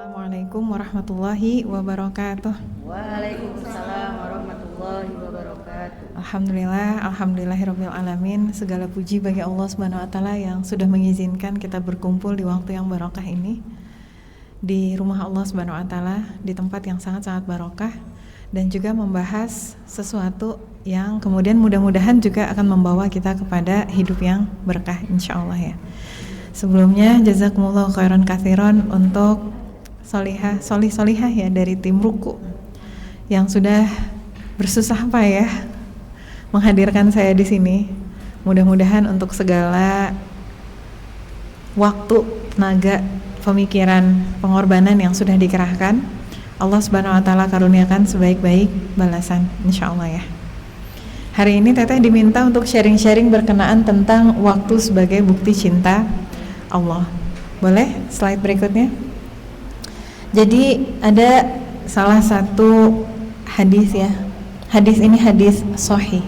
Assalamualaikum warahmatullahi wabarakatuh. Waalaikumsalam warahmatullahi wabarakatuh. Alhamdulillahirabbil alamin. Segala puji bagi Allah Subhanahu wa taala yang sudah mengizinkan kita berkumpul di waktu yang barokah ini di rumah Allah Subhanahu wa taala, di tempat yang sangat-sangat barokah, dan juga membahas sesuatu yang kemudian mudah-mudahan juga akan membawa kita kepada hidup yang berkah insyaallah ya. Sebelumnya jazakumullah khairan katsiran untuk solihah ya dari tim Ruku yang sudah bersusah payah menghadirkan saya di sini. Mudah-mudahan untuk segala waktu, tenaga, pemikiran, pengorbanan yang sudah dikerahkan, Allah Subhanahu wa taala karuniakan sebaik-baik balasan insyaallah ya. Hari ini Teteh diminta untuk sharing-sharing berkenaan tentang waktu sebagai bukti cinta Allah. Boleh slide berikutnya? Jadi ada salah satu hadis ya. Hadis ini hadis sahih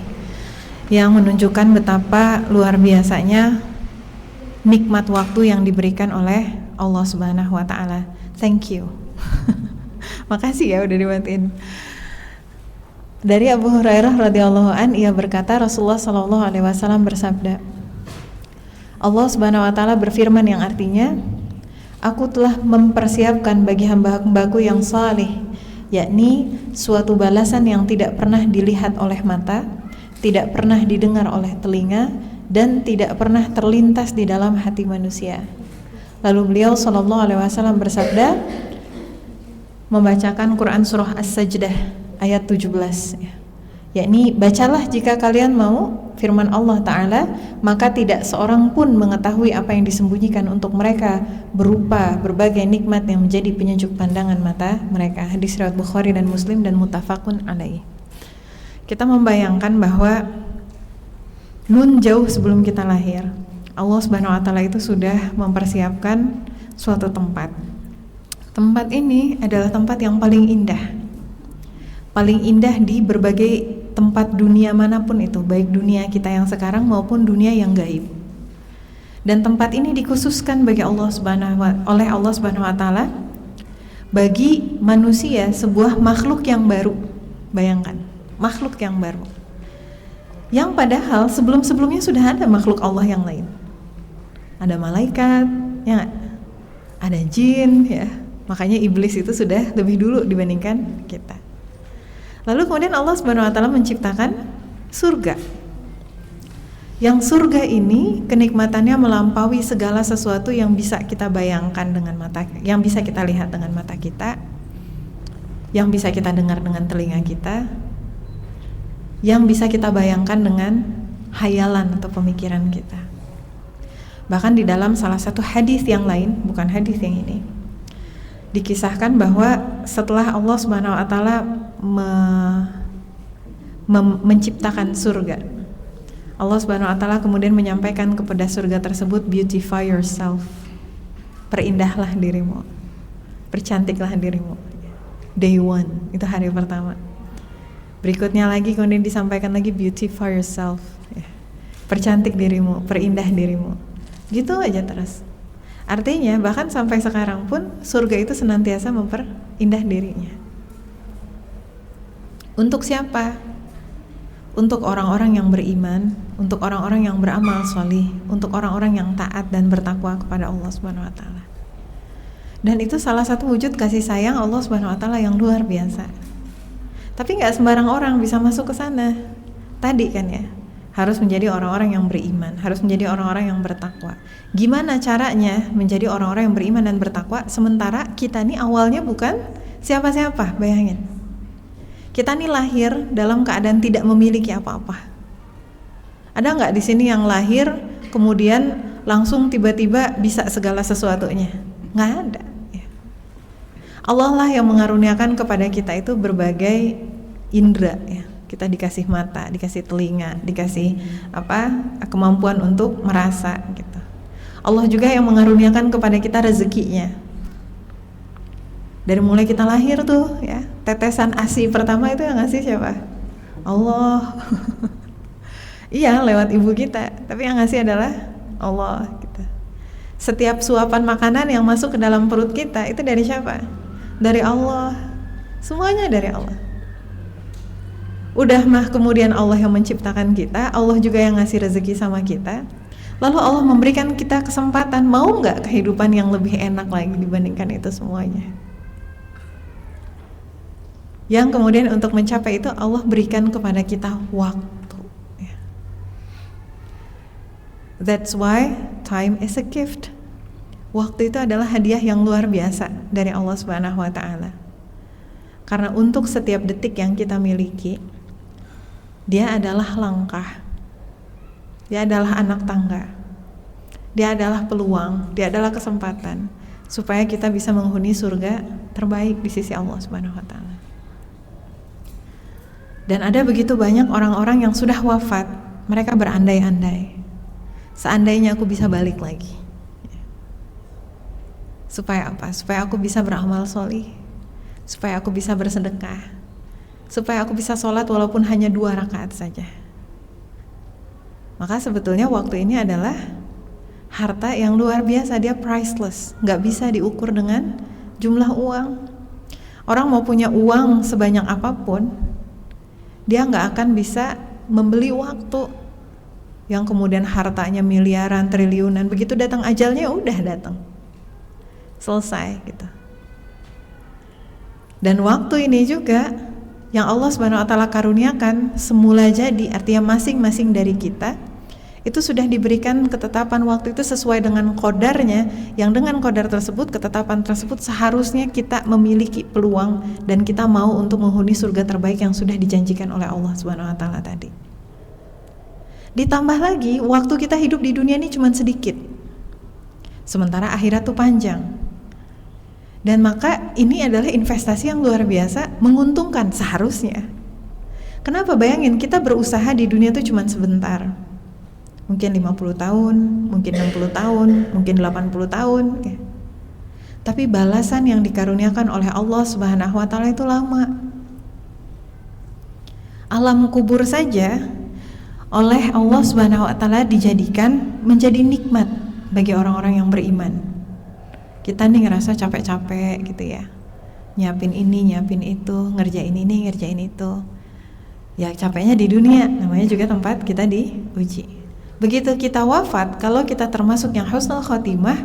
yang menunjukkan betapa luar biasanya nikmat waktu yang diberikan oleh Allah Subhanahu wa taala. Thank you. Makasih ya udah dimatiin. Dari Abu Hurairah radhiyallahu an, ia berkata Rasulullah sallallahu alaihi wasallam bersabda, Allah Subhanahu wa taala berfirman yang artinya, Aku telah mempersiapkan bagi hamba-hambaku yang saleh, yakni suatu balasan yang tidak pernah dilihat oleh mata, tidak pernah didengar oleh telinga, dan tidak pernah terlintas di dalam hati manusia. Lalu beliau sallallahu alaihi wasallam bersabda, membacakan Quran surah As-Sajdah ayat 17 ya. Yakni bacalah jika kalian mau, firman Allah Ta'ala, maka tidak seorang pun mengetahui apa yang disembunyikan untuk mereka berupa berbagai nikmat yang menjadi penyejuk pandangan mata mereka. Hadis riwayat Bukhari dan Muslim dan muttafaqun alaih. Kita membayangkan bahwa nun jauh sebelum kita lahir, Allah Subhanahu wa taala itu sudah mempersiapkan suatu tempat. Tempat ini adalah tempat yang paling indah. Paling indah di berbagai tempat dunia manapun itu, baik dunia kita yang sekarang maupun dunia yang gaib. Dan tempat ini dikhususkan bagi oleh Allah Subhanahu wa taala bagi manusia, sebuah makhluk yang baru. Bayangkan, makhluk yang baru. Yang padahal sebelum-sebelumnya sudah ada makhluk Allah yang lain. Ada malaikat, ya, ada jin, ya. Makanya iblis itu sudah lebih dulu dibandingkan kita. Lalu kemudian Allah Subhanahu wa taala menciptakan surga. Yang surga ini kenikmatannya melampaui segala sesuatu yang bisa kita bayangkan dengan mata, yang bisa kita lihat dengan mata kita, yang bisa kita dengar dengan telinga kita, yang bisa kita bayangkan dengan hayalan atau pemikiran kita. Bahkan di dalam salah satu hadis yang lain, bukan hadis yang ini, dikisahkan bahwa setelah Allah Subhanahu wa taala menciptakan surga, Allah Subhanahu wa taala kemudian menyampaikan kepada surga tersebut, beautify yourself. Perindahlah dirimu. Percantiklah dirimu. Day one, itu hari pertama. Berikutnya lagi kemudian disampaikan lagi, beautify yourself. Percantik dirimu, perindah dirimu. Gitu aja terus. Artinya bahkan sampai sekarang pun surga itu senantiasa memperindah dirinya. Untuk siapa? Untuk orang-orang yang beriman, untuk orang-orang yang beramal sholih, untuk orang-orang yang taat dan bertakwa kepada Allah Subhanahu wa taala. Dan itu salah satu wujud kasih sayang Allah Subhanahu wa taala yang luar biasa. Tapi enggak sembarang orang bisa masuk ke sana. Tadi kan ya, harus menjadi orang-orang yang beriman, harus menjadi orang-orang yang bertakwa. Gimana caranya menjadi orang-orang yang beriman dan bertakwa sementara kita nih awalnya bukan siapa-siapa? Bayangin, kita nih lahir dalam keadaan tidak memiliki apa-apa. Ada nggak di sini yang lahir kemudian langsung tiba-tiba bisa segala sesuatunya? Nggak ada. Allah lah yang mengaruniakan kepada kita itu berbagai indera ya. Kita dikasih mata, dikasih telinga, dikasih kemampuan untuk merasa gitu. Allah juga yang mengaruniakan kepada kita rezekinya. Dari mulai kita lahir tuh ya, tetesan ASI pertama itu yang ngasih siapa? Allah. Iya, lewat ibu kita, tapi yang ngasih adalah Allah gitu. Setiap suapan makanan yang masuk ke dalam perut kita itu dari siapa? Dari Allah. Semuanya dari Allah. Udah mah kemudian Allah yang menciptakan kita, Allah juga yang ngasih rezeki sama kita. Lalu Allah memberikan kita kesempatan, mau nggak kehidupan yang lebih enak lagi dibandingkan itu semuanya? Yang kemudian untuk mencapai itu Allah berikan kepada kita waktu. That's why time is a gift. Waktu itu adalah hadiah yang luar biasa dari Allah Subhanahu wa taala. Karena untuk setiap detik yang kita miliki, dia adalah langkah. Dia adalah anak tangga. Dia adalah peluang, dia adalah kesempatan supaya kita bisa menghuni surga terbaik di sisi Allah Subhanahu wa taala. Dan ada begitu banyak orang-orang yang sudah wafat, mereka berandai-andai. Seandainya aku bisa balik lagi. Supaya apa? Supaya aku bisa beramal sholih, supaya aku bisa bersedekah, supaya aku bisa sholat walaupun hanya 2 rakaat saja. Maka sebetulnya waktu ini adalah harta yang luar biasa, dia priceless, gak bisa diukur dengan jumlah uang. Orang mau punya uang sebanyak apapun, dia gak akan bisa membeli waktu yang kemudian hartanya miliaran, triliunan. Begitu datang ajalnya udah datang, selesai gitu. Dan waktu ini juga yang Allah Subhanahu wa taala karuniakan semula jadi, artinya masing-masing dari kita itu sudah diberikan ketetapan waktu itu sesuai dengan qadarnya, yang dengan qadar tersebut, ketetapan tersebut seharusnya kita memiliki peluang dan kita mau untuk menghuni surga terbaik yang sudah dijanjikan oleh Allah Subhanahu wa taala tadi. Ditambah lagi waktu kita hidup di dunia ini cuma sedikit, sementara akhirat tuh panjang. Dan maka ini adalah investasi yang luar biasa, menguntungkan seharusnya. Kenapa? Bayangin kita berusaha di dunia itu cuma sebentar, mungkin 50 tahun, mungkin 60 tahun, mungkin 80 tahun, tapi balasan yang dikaruniakan oleh Allah Subhanahu wa taala itu lama. Alam kubur saja oleh Allah Subhanahu wa taala dijadikan menjadi nikmat bagi orang-orang yang beriman. Kita nih ngerasa capek-capek gitu ya, nyiapin ini, nyiapin itu, ngerjain ini, ngerjain itu. Ya capeknya di dunia, namanya juga tempat kita diuji. Begitu kita wafat, kalau kita termasuk yang husnul khotimah,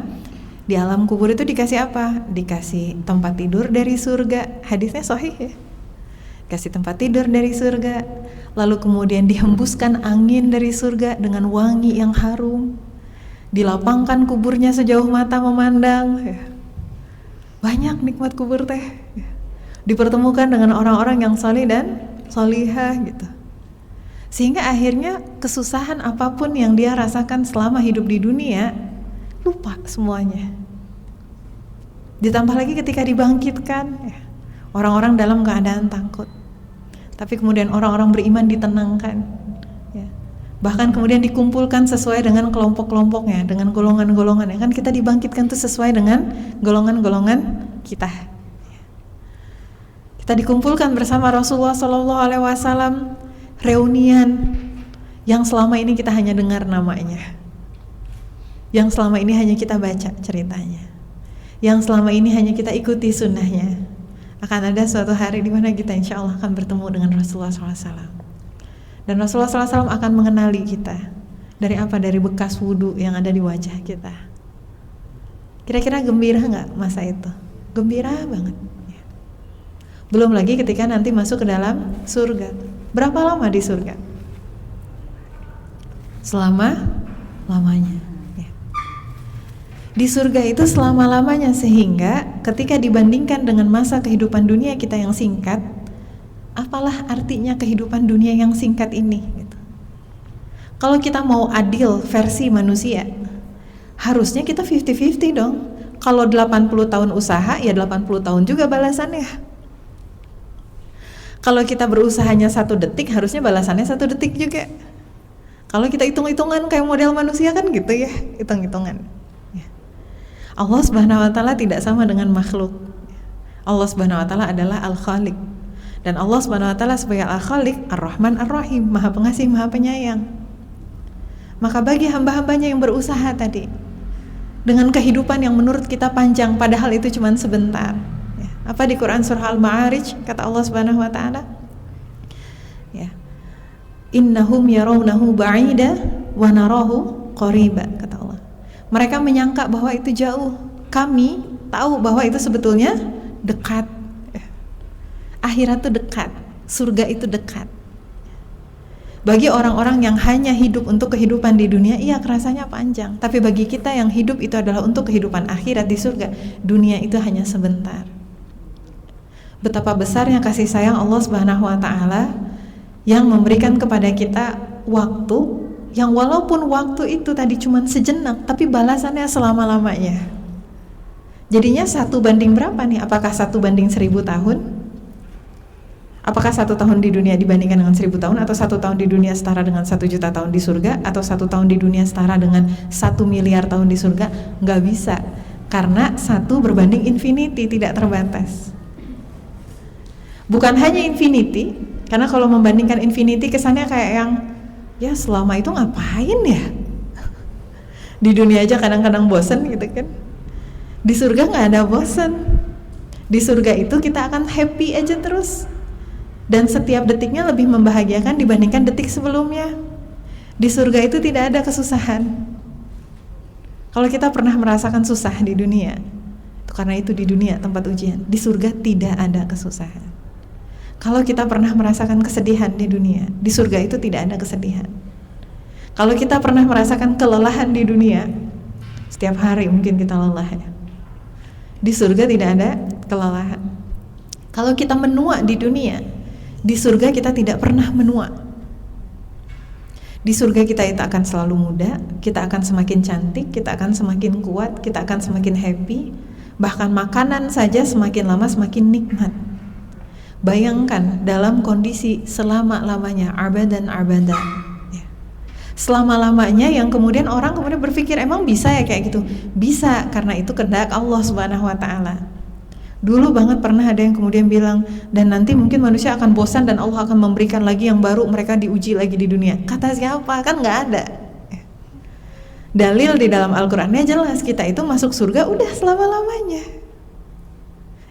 di alam kubur itu dikasih apa? Dikasih tempat tidur dari surga. Hadisnya sahih ya. Kasih tempat tidur dari surga, lalu kemudian dihembuskan angin dari surga dengan wangi yang harum, dilapangkan kuburnya sejauh mata memandang. Banyak nikmat kubur teh. Dipertemukan dengan orang-orang yang salih dan salihah gitu. Sehingga akhirnya kesusahan apapun yang dia rasakan selama hidup di dunia lupa semuanya. Ditambah lagi ketika dibangkitkan, orang-orang dalam keadaan takut, tapi kemudian orang-orang beriman ditenangkan, ya. Bahkan kemudian dikumpulkan sesuai dengan kelompok-kelompoknya, dengan golongan-golongannya. Kan kita dibangkitkan itu sesuai dengan golongan-golongan kita. Kita dikumpulkan bersama Rasulullah SAW, reunian yang selama ini kita hanya dengar namanya, yang selama ini hanya kita baca ceritanya, yang selama ini hanya kita ikuti sunnahnya. Akan ada suatu hari di mana kita insya Allah akan bertemu dengan Rasulullah SAW. Dan Rasulullah SAW akan mengenali kita. Dari apa? Dari bekas wudhu yang ada di wajah kita. Kira-kira gembira nggak masa itu? Gembira banget. Belum lagi ketika nanti masuk ke dalam surga. Berapa lama di surga? Selama-lamanya. Di surga itu selama-lamanya, sehingga ketika dibandingkan dengan masa kehidupan dunia kita yang singkat, apalah artinya kehidupan dunia yang singkat ini gitu. Kalau kita mau adil versi manusia, harusnya kita 50-50 dong. Kalau 80 tahun usaha, ya 80 tahun juga balasannya. Kalau kita berusahanya 1 detik, harusnya balasannya 1 detik juga. Kalau kita hitung-hitungan kayak model manusia kan gitu ya, hitung-hitungan. Allah Subhanahu wa taala tidak sama dengan makhluk. Allah Subhanahu wa taala adalah Al-Khaliq. Dan Allah Subhanahu wa taala sebagai Al-Khaliq, Ar-Rahman Ar-Rahim, Maha Pengasih, Maha Penyayang. Maka bagi hamba-hambanya yang berusaha tadi, dengan kehidupan yang menurut kita panjang, padahal itu cuma sebentar. Ya. Apa di Quran surah Al-Ma'arij kata Allah Subhanahu wa taala? Ya. Innahum yarawnahu ba'ida wa narahu qariba, kata Allah. Mereka menyangka bahwa itu jauh. Kami tahu bahwa itu sebetulnya dekat. Akhirat itu dekat, surga itu dekat. Bagi orang-orang yang hanya hidup untuk kehidupan di dunia, iya rasanya panjang. Tapi bagi kita yang hidup itu adalah untuk kehidupan akhirat di surga, dunia itu hanya sebentar. Betapa besarnya kasih sayang Allah Subhanahu wa taala yang memberikan kepada kita waktu yang walaupun waktu itu tadi cuma sejenak, tapi balasannya selama-lamanya. Jadinya 1 banding berapa nih? Apakah 1 banding 1000 tahun? Apakah 1 tahun di dunia dibandingkan dengan 1000 tahun? Atau 1 tahun di dunia setara dengan 1 juta tahun di surga? Atau 1 tahun di dunia setara dengan 1 miliar tahun di surga? Nggak bisa, karena 1 berbanding infinity, tidak terbatas. Bukan hanya infinity, karena kalau membandingkan infinity kesannya kayak yang ya selama itu ngapain ya? Di dunia aja kadang-kadang bosen gitu kan. Di surga nggak ada bosen. Di surga itu kita akan happy aja terus. Dan setiap detiknya lebih membahagiakan dibandingkan detik sebelumnya. Di surga itu tidak ada kesusahan. Kalau kita pernah merasakan susah di dunia, itu karena itu di dunia tempat ujian. Di surga tidak ada kesusahan. Kalau kita pernah merasakan kesedihan di dunia, di surga itu tidak ada kesedihan. Kalau kita pernah merasakan kelelahan di dunia, setiap hari mungkin kita lelah ya. Di surga tidak ada kelelahan. Kalau kita menua di dunia, di surga kita tidak pernah menua. Di surga kita itu akan selalu muda, kita akan semakin cantik, kita akan semakin kuat, kita akan semakin happy. Bahkan makanan saja semakin lama semakin nikmat. Bayangkan dalam kondisi selama-lamanya, abadan abada ya. Selama-lamanya yang kemudian orang kemudian berpikir emang bisa ya kayak gitu? Bisa, karena itu kehendak Allah Subhanahu wa taala. Dulu banget pernah ada yang kemudian bilang, dan nanti mungkin manusia akan bosan dan Allah akan memberikan lagi yang baru, mereka diuji lagi di dunia. Kata siapa? Kan nggak ada. Dalil di dalam Al-Qur'annya jelas, kita itu masuk surga udah selama-lamanya.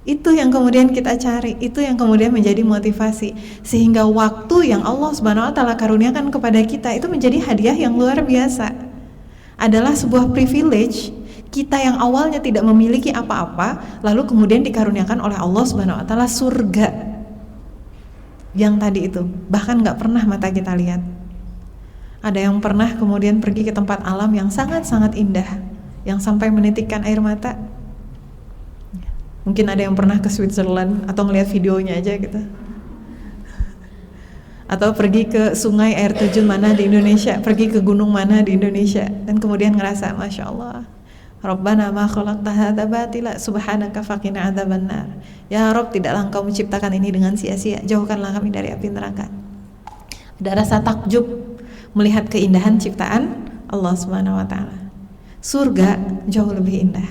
Itu yang kemudian kita cari, itu yang kemudian menjadi motivasi, sehingga waktu yang Allah Subhanahu wa taala karuniakan kepada kita itu menjadi hadiah yang luar biasa. Adalah sebuah privilege kita yang awalnya tidak memiliki apa-apa, lalu kemudian dikaruniakan oleh Allah Subhanahu wa taala surga. Yang tadi itu bahkan nggak pernah mata kita lihat. Ada yang pernah kemudian pergi ke tempat alam yang sangat-sangat indah, yang sampai menitikkan air mata. Mungkin ada yang pernah ke Switzerland atau ngelihat videonya aja gitu. Atau pergi ke sungai air terjun mana di Indonesia, pergi ke gunung mana di Indonesia, dan kemudian ngerasa Masya Allah, Rabbana ma khalaqta hadza batila subhanaka faqina adzabannar. Ya Rabb, tidaklah Engkau menciptakan ini dengan sia-sia, jauhkanlah kami dari api neraka. Ada rasa takjub melihat keindahan ciptaan Allah Subhanahu wa taala. Surga jauh lebih indah.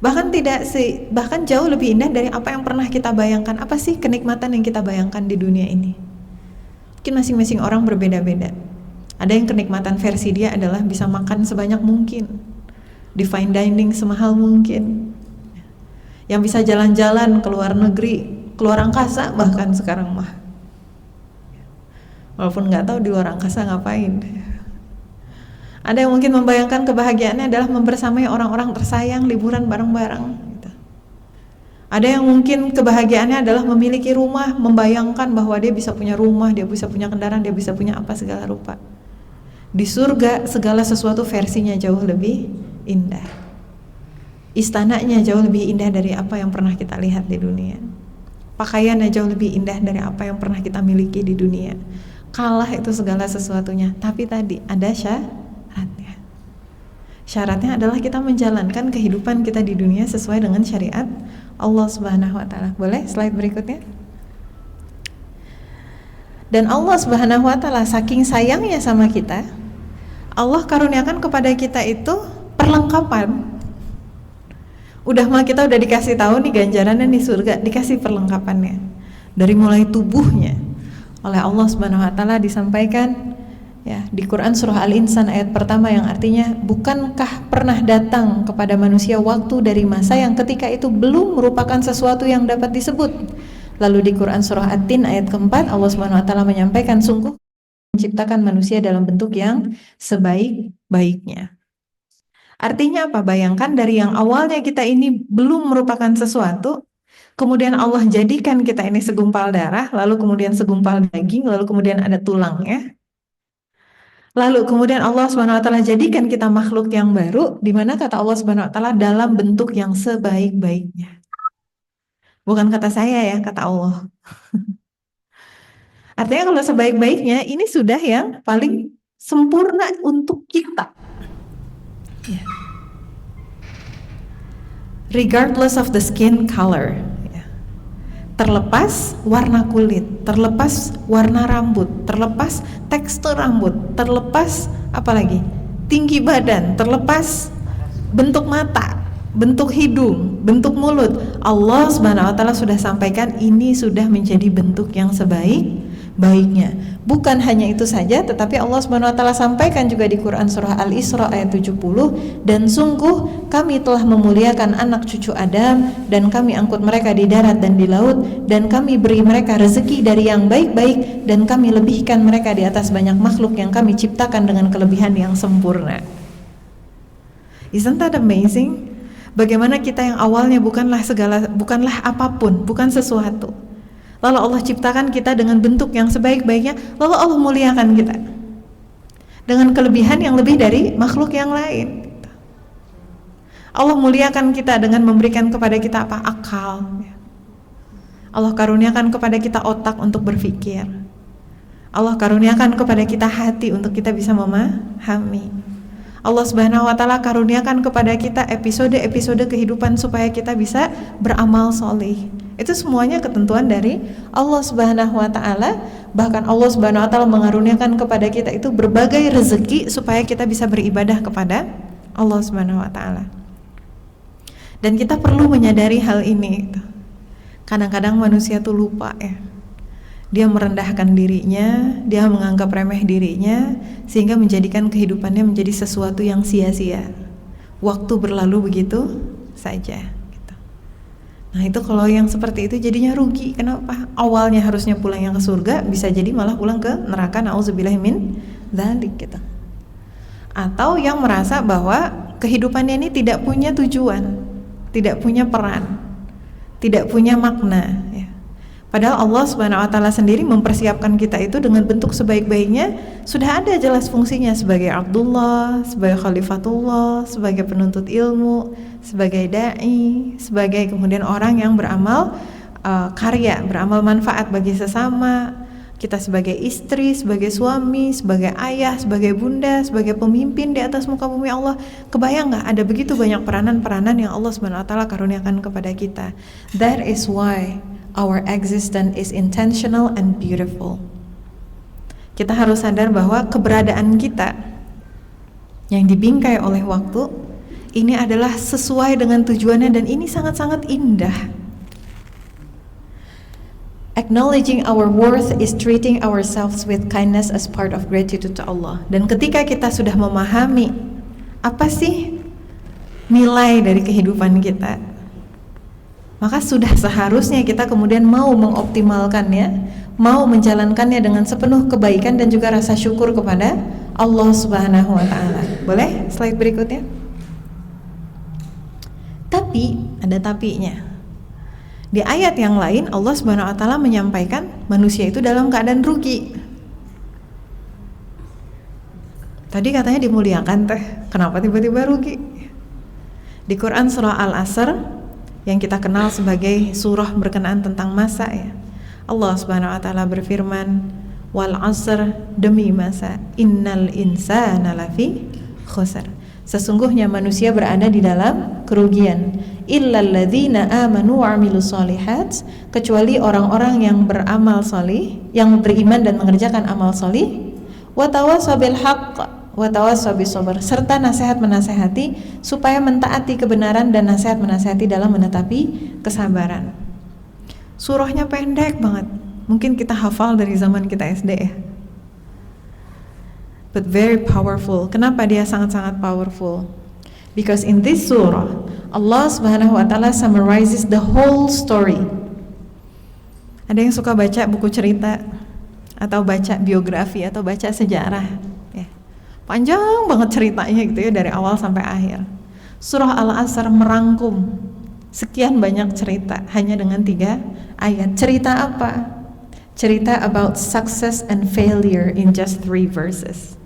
Bahkan jauh lebih indah dari apa yang pernah kita bayangkan. Apa sih kenikmatan yang kita bayangkan di dunia ini? Mungkin masing-masing orang berbeda-beda. Ada yang kenikmatan versi dia adalah bisa makan sebanyak mungkin, di fine dining semahal mungkin, yang bisa jalan-jalan ke luar negeri, keluar angkasa bahkan sekarang mah. Walaupun nggak tahu di luar angkasa ngapain. Ada yang mungkin membayangkan kebahagiaannya adalah membersamai orang-orang tersayang, liburan bareng-bareng gitu. Ada yang mungkin kebahagiaannya adalah memiliki rumah, membayangkan bahwa dia bisa punya rumah, dia bisa punya kendaraan, dia bisa punya apa segala rupa. Di surga segala sesuatu versinya jauh lebih indah. Istananya jauh lebih indah dari apa yang pernah kita lihat di dunia. Pakaiannya jauh lebih indah dari apa yang pernah kita miliki di dunia. Kalah itu segala sesuatunya, tapi tadi ada syaratnya. Syaratnya adalah kita menjalankan kehidupan kita di dunia sesuai dengan syariat Allah Subhanahu wa taala. Boleh slide berikutnya? Dan Allah Subhanahu wa taala saking sayangnya sama kita, Allah karuniakan kepada kita itu perlengkapan. Udah mah kita udah dikasih tahu nih ganjarannya di surga, dikasih perlengkapannya. Dari mulai tubuhnya oleh Allah Subhanahu wa taala disampaikan Ya, di Quran surah Al-Insan ayat pertama yang artinya, bukankah pernah datang kepada manusia waktu dari masa yang ketika itu belum merupakan sesuatu yang dapat disebut. Lalu di Quran surah At-Tin ayat keempat, Allah Subhanahu wa taala menyampaikan, sungguh menciptakan manusia dalam bentuk yang sebaik-baiknya. Artinya apa? Bayangkan dari yang awalnya kita ini belum merupakan sesuatu, kemudian Allah jadikan kita ini segumpal darah, lalu kemudian segumpal daging, lalu kemudian ada tulangnya. Lalu kemudian Allah Subhanahu wa taala jadikan kita makhluk yang baru, di mana kata Allah Subhanahu wa taala dalam bentuk yang sebaik-baiknya. Bukan kata saya ya, kata Allah. Artinya kalau sebaik-baiknya ini sudah yang paling sempurna untuk kita. Ya. Regardless of the skin color. Terlepas warna kulit, terlepas warna rambut, terlepas tekstur rambut, terlepas apalagi tinggi badan, terlepas bentuk mata, bentuk hidung, bentuk mulut, Allah Subhanahu wa taala sudah sampaikan ini sudah menjadi bentuk yang sebaik-baiknya. Bukan hanya itu saja, tetapi Allah Subhanahu wa taala sampaikan juga di Quran surah Al-Isra ayat 70, dan sungguh kami telah memuliakan anak cucu Adam dan kami angkut mereka di darat dan di laut, dan kami beri mereka rezeki dari yang baik-baik, dan kami lebihkan mereka di atas banyak makhluk yang kami ciptakan dengan kelebihan yang sempurna. Isn't that amazing? Bagaimana kita yang awalnya bukanlah apapun, bukan sesuatu, lalu Allah ciptakan kita dengan bentuk yang sebaik-baiknya, lalu Allah muliakan kita dengan kelebihan yang lebih dari makhluk yang lain. Allah muliakan kita dengan memberikan kepada kita apa? Akal. Allah karuniakan kepada kita otak untuk berpikir. Allah karuniakan kepada kita hati untuk kita bisa memahami. Allah Subhanahu wa taala karuniakan kepada kita episode-episode kehidupan supaya kita bisa beramal soleh. Itu semuanya ketentuan dari Allah Subhanahu wa taala. Bahkan Allah Subhanahu wa taala mengaruniakan kepada kita itu berbagai rezeki supaya kita bisa beribadah kepada Allah Subhanahu wa taala. Dan kita perlu menyadari hal ini. Kadang-kadang manusia tuh lupa ya. Dia merendahkan dirinya, dia menganggap remeh dirinya, sehingga menjadikan kehidupannya menjadi sesuatu yang sia-sia. Waktu berlalu begitu saja. Nah itu kalau yang seperti itu jadinya rugi. Kenapa? Awalnya harusnya pulang yang ke surga, bisa jadi malah pulang ke neraka. Nauzubillahi min dzalik gitu. Atau yang merasa bahwa kehidupannya ini tidak punya tujuan, tidak punya peran, tidak punya makna ya. Padahal Allah Subhanahu wa taala sendiri mempersiapkan kita itu dengan bentuk sebaik-baiknya. Sudah ada jelas fungsinya sebagai Abdullah, sebagai Khalifatullah, sebagai penuntut ilmu, sebagai dai, sebagai kemudian orang yang beramal karya, beramal manfaat bagi sesama. Kita sebagai istri, sebagai suami, sebagai ayah, sebagai bunda, sebagai pemimpin di atas muka bumi Allah. Kebayang nggak ada begitu banyak peranan-peranan yang Allah Subhanahu wa taala karuniakan kepada kita. That is why our existence is intentional and beautiful. Kita harus sadar bahwa keberadaan kita yang dibingkai oleh waktu ini adalah sesuai dengan tujuannya, dan ini sangat-sangat indah. Acknowledging our worth is treating ourselves with kindness as part of gratitude to Allah. Dan ketika kita sudah memahami apa sih nilai dari kehidupan kita, maka sudah seharusnya kita kemudian mau mengoptimalkannya, mau menjalankannya dengan sepenuh kebaikan dan juga rasa syukur kepada Allah Subhanahu wa taala. Boleh slide berikutnya? Tapi ada tapinya. Di ayat yang lain Allah Subhanahu wa taala menyampaikan manusia itu dalam keadaan rugi. Tadi katanya dimuliakan teh, kenapa tiba-tiba rugi? Di Quran surah Al-Asr yang kita kenal sebagai surah berkenaan tentang masa ya, Allah Subhanahu wa taala berfirman, wal 'asr, demi masa, innal insana lafi khusr, sesungguhnya manusia berada di dalam kerugian, illal ladzina amanu wa 'amilus shalihat, kecuali orang-orang yang beramal salih, yang beriman dan mengerjakan amal salih, wa tawassaw bil haqq wa tawassaw bis sabr, serta nasihat menasehati supaya mentaati kebenaran dan nasihat menasehati dalam menetapi kesabaran. Surahnya pendek banget, mungkin kita hafal dari zaman kita SD ya. but very powerful. Kenapa dia sangat-sangat powerful? Because in this surah, Allah Subhanahu wa taala summarizes the whole story. Ada yang suka baca buku cerita atau baca biografi atau baca sejarah, ya. Panjang banget ceritanya gitu ya dari awal sampai akhir. Surah Al-Asr merangkum sekian banyak cerita hanya dengan 3 ayat. Cerita apa? Cerita about success and failure in just 3 verses.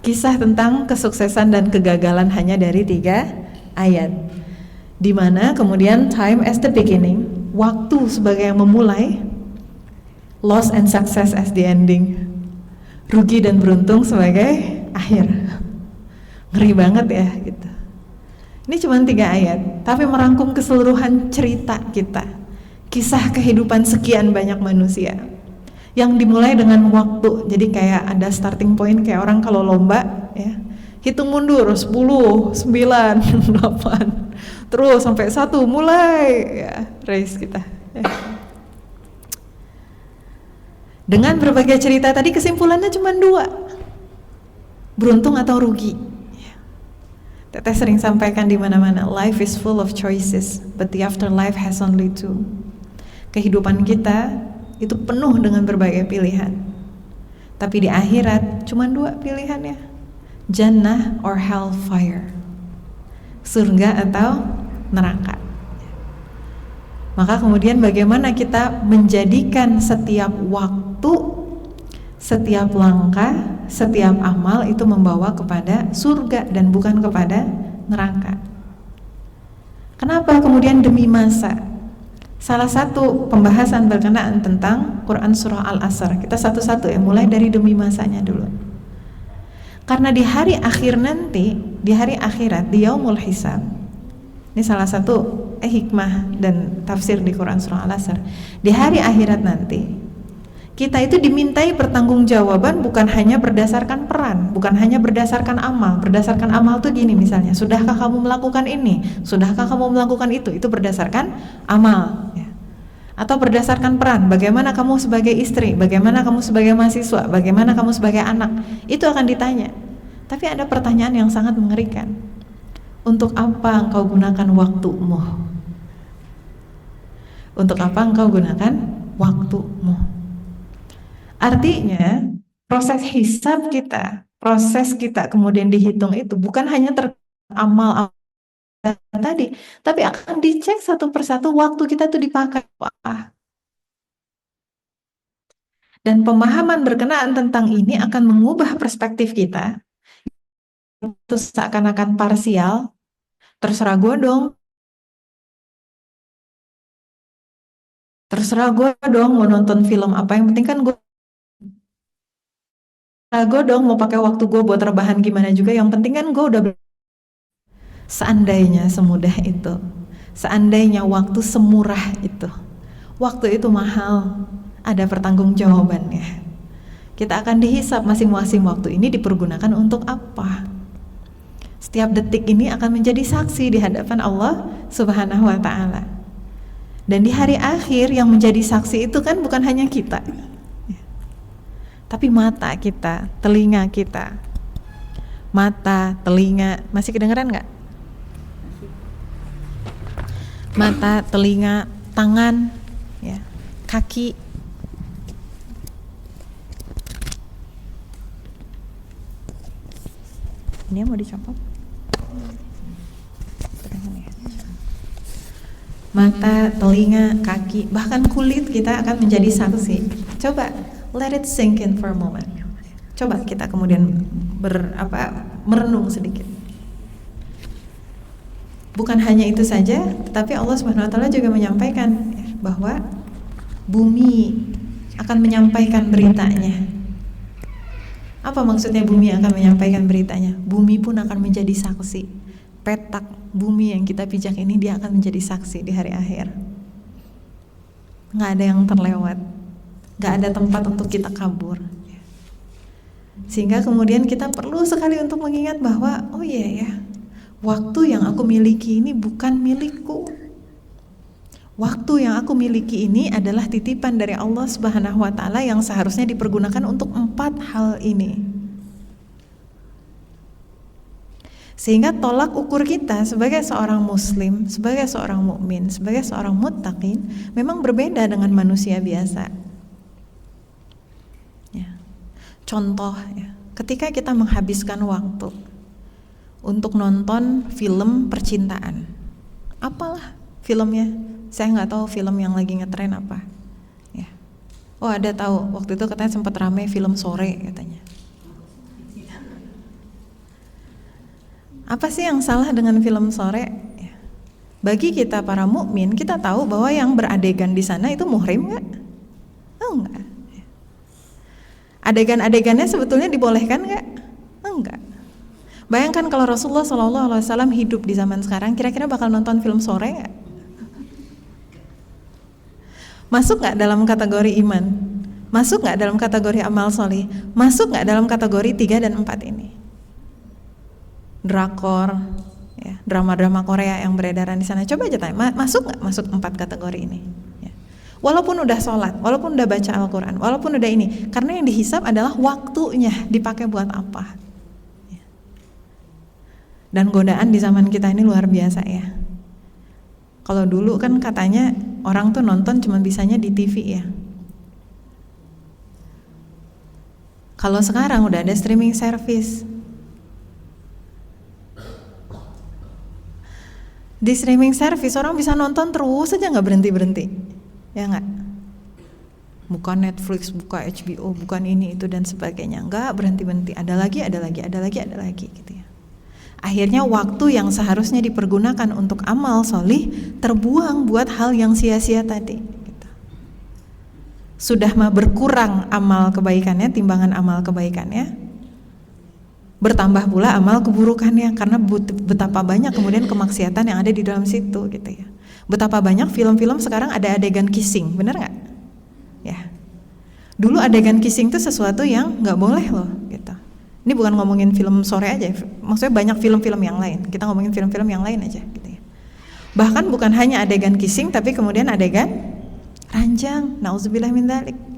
Kisah tentang kesuksesan dan kegagalan hanya dari 3 ayat. Di mana kemudian time as the beginning, waktu sebagai yang memulai, loss and success as the ending, rugi dan beruntung sebagai akhir. Ngeri banget ya gitu. Ini cuma 3 ayat, tapi merangkum keseluruhan cerita kita, kisah kehidupan sekian banyak manusia, yang dimulai dengan waktu. Jadi kayak ada starting point, kayak orang kalau lomba ya, hitung mundur 10, 9, 8 terus sampai 1 mulai ya, race kita ya. Dengan berbagai cerita tadi kesimpulannya cuma 2, beruntung atau rugi. Teteh sering sampaikan di mana-mana, life is full of choices, but the afterlife has only 2. Kehidupan kita itu penuh dengan berbagai pilihan, tapi di akhirat cuma 2 pilihannya, jannah or hellfire, surga atau neraka. Maka kemudian bagaimana kita menjadikan setiap waktu, setiap langkah, setiap amal itu membawa kepada surga dan bukan kepada neraka. Kenapa kemudian demi masa? Salah satu pembahasan berkenaan tentang Quran Surah Al-Asr, kita satu-satu ya, mulai dari demi masanya dulu. Karena di hari akhir nanti, di hari akhirat, di Yaumul Hisab, ini salah satu hikmah dan tafsir di Quran Surah Al-Asr. Di hari akhirat nanti, kita itu dimintai pertanggungjawaban bukan hanya berdasarkan peran, bukan hanya berdasarkan amal. Berdasarkan amal tuh gini misalnya, sudahkah kamu melakukan ini? Sudahkah kamu melakukan itu? Itu berdasarkan amal ya. Atau berdasarkan peran, bagaimana kamu sebagai istri, bagaimana kamu sebagai mahasiswa, bagaimana kamu sebagai anak, itu akan ditanya. Tapi ada pertanyaan yang sangat mengerikan. Untuk apa engkau gunakan waktumu? Untuk apa engkau gunakan waktumu? Artinya proses hisab kita, proses kita kemudian dihitung itu bukan hanya amal tadi, tapi akan dicek satu persatu waktu kita tuh dipakai apa. Dan pemahaman berkenaan tentang ini akan mengubah perspektif kita. Itu seakan-akan parsial, terserah gue dong mau nonton film apa, yang penting kan gue dong mau pakai waktu gue buat rebahan gimana juga, yang penting kan gue udah. Seandainya semudah itu, seandainya waktu semurah itu, waktu itu mahal, ada pertanggungjawabannya. Kita akan dihisap masing-masing waktu ini dipergunakan untuk apa. Setiap detik ini akan menjadi saksi di hadapan Allah Subhanahu wa ta'ala. Dan di hari akhir yang menjadi saksi itu kan bukan hanya kita, tapi mata kita, telinga kita. Mata, telinga, masih kedengeran nggak? Mata, telinga, tangan, ya, kaki. Ini mau dicopot? Mata, telinga, kaki, bahkan kulit kita akan menjadi saksi. Coba let it sink in for a moment. Coba kita kemudian merenung sedikit. Bukan hanya itu saja, tetapi Allah Subhanahu wa taala juga menyampaikan bahwa bumi akan menyampaikan beritanya. Apa maksudnya bumi akan menyampaikan beritanya? Bumi pun akan menjadi saksi. Petak bumi yang kita pijak ini, dia akan menjadi saksi di hari akhir. Nggak ada yang terlewat, nggak ada tempat untuk kita kabur. Sehingga kemudian kita perlu sekali untuk mengingat bahwa oh iya ya, waktu yang aku miliki ini bukan milikku. Waktu yang aku miliki ini adalah titipan dari Allah Subhanahu wa taala yang seharusnya dipergunakan untuk 4 hal ini. Sehingga tolak ukur kita sebagai seorang muslim, sebagai seorang mukmin, sebagai seorang muttaqin memang berbeda dengan manusia biasa. Ya. Contoh ya, ketika kita menghabiskan waktu untuk nonton film percintaan, apalah filmnya, saya nggak tahu film yang lagi ngetren apa. Ya. Oh ada tahu, waktu itu katanya sempat rame film sore katanya. Apa sih yang salah dengan film sore? Ya. Bagi kita para mukmin, kita tahu bahwa yang beradegan di sana itu muhrim nggak? Oh enggak. Adegan-adegannya sebetulnya dibolehkan nggak? Enggak. Bayangkan kalau Rasulullah SAW hidup di zaman sekarang, kira-kira bakal nonton film sore nggak? Masuk nggak dalam kategori iman? Masuk nggak dalam kategori amal solih? Masuk nggak dalam kategori 3 dan 4 ini? Drakor, ya, drama-drama Korea yang beredaran di sana. Coba aja tanya, masuk nggak masuk 4 kategori ini? Ya. Walaupun udah sholat, walaupun udah baca Al-Quran, walaupun udah ini, karena yang dihisab adalah waktunya dipakai buat apa. Ya. Dan godaan di zaman kita ini luar biasa ya. Kalau dulu kan katanya orang tuh nonton cuma bisanya di TV ya. Kalau sekarang udah ada streaming service. Di streaming service orang bisa nonton terus aja nggak berhenti-berhenti, ya nggak? Bukan Netflix, bukan HBO, bukan ini itu dan sebagainya, nggak berhenti-berhenti. Ada lagi gitu ya. Akhirnya waktu yang seharusnya dipergunakan untuk amal solih terbuang buat hal yang sia-sia tadi. Gitu. Sudah mah berkurang amal kebaikannya, timbangan amal kebaikannya. Bertambah pula amal keburukannya karena betapa banyak kemudian kemaksiatan yang ada di dalam situ gitu ya. Betapa banyak film-film sekarang ada adegan kissing, bener nggak? Ya. Dulu adegan kissing itu sesuatu yang nggak boleh loh gitu. Ini bukan ngomongin film sore aja, maksudnya banyak film-film yang lain. Kita ngomongin film-film yang lain aja gitu ya. Bahkan bukan hanya adegan kissing tapi kemudian adegan ranjang, nauzubillah min dzalik.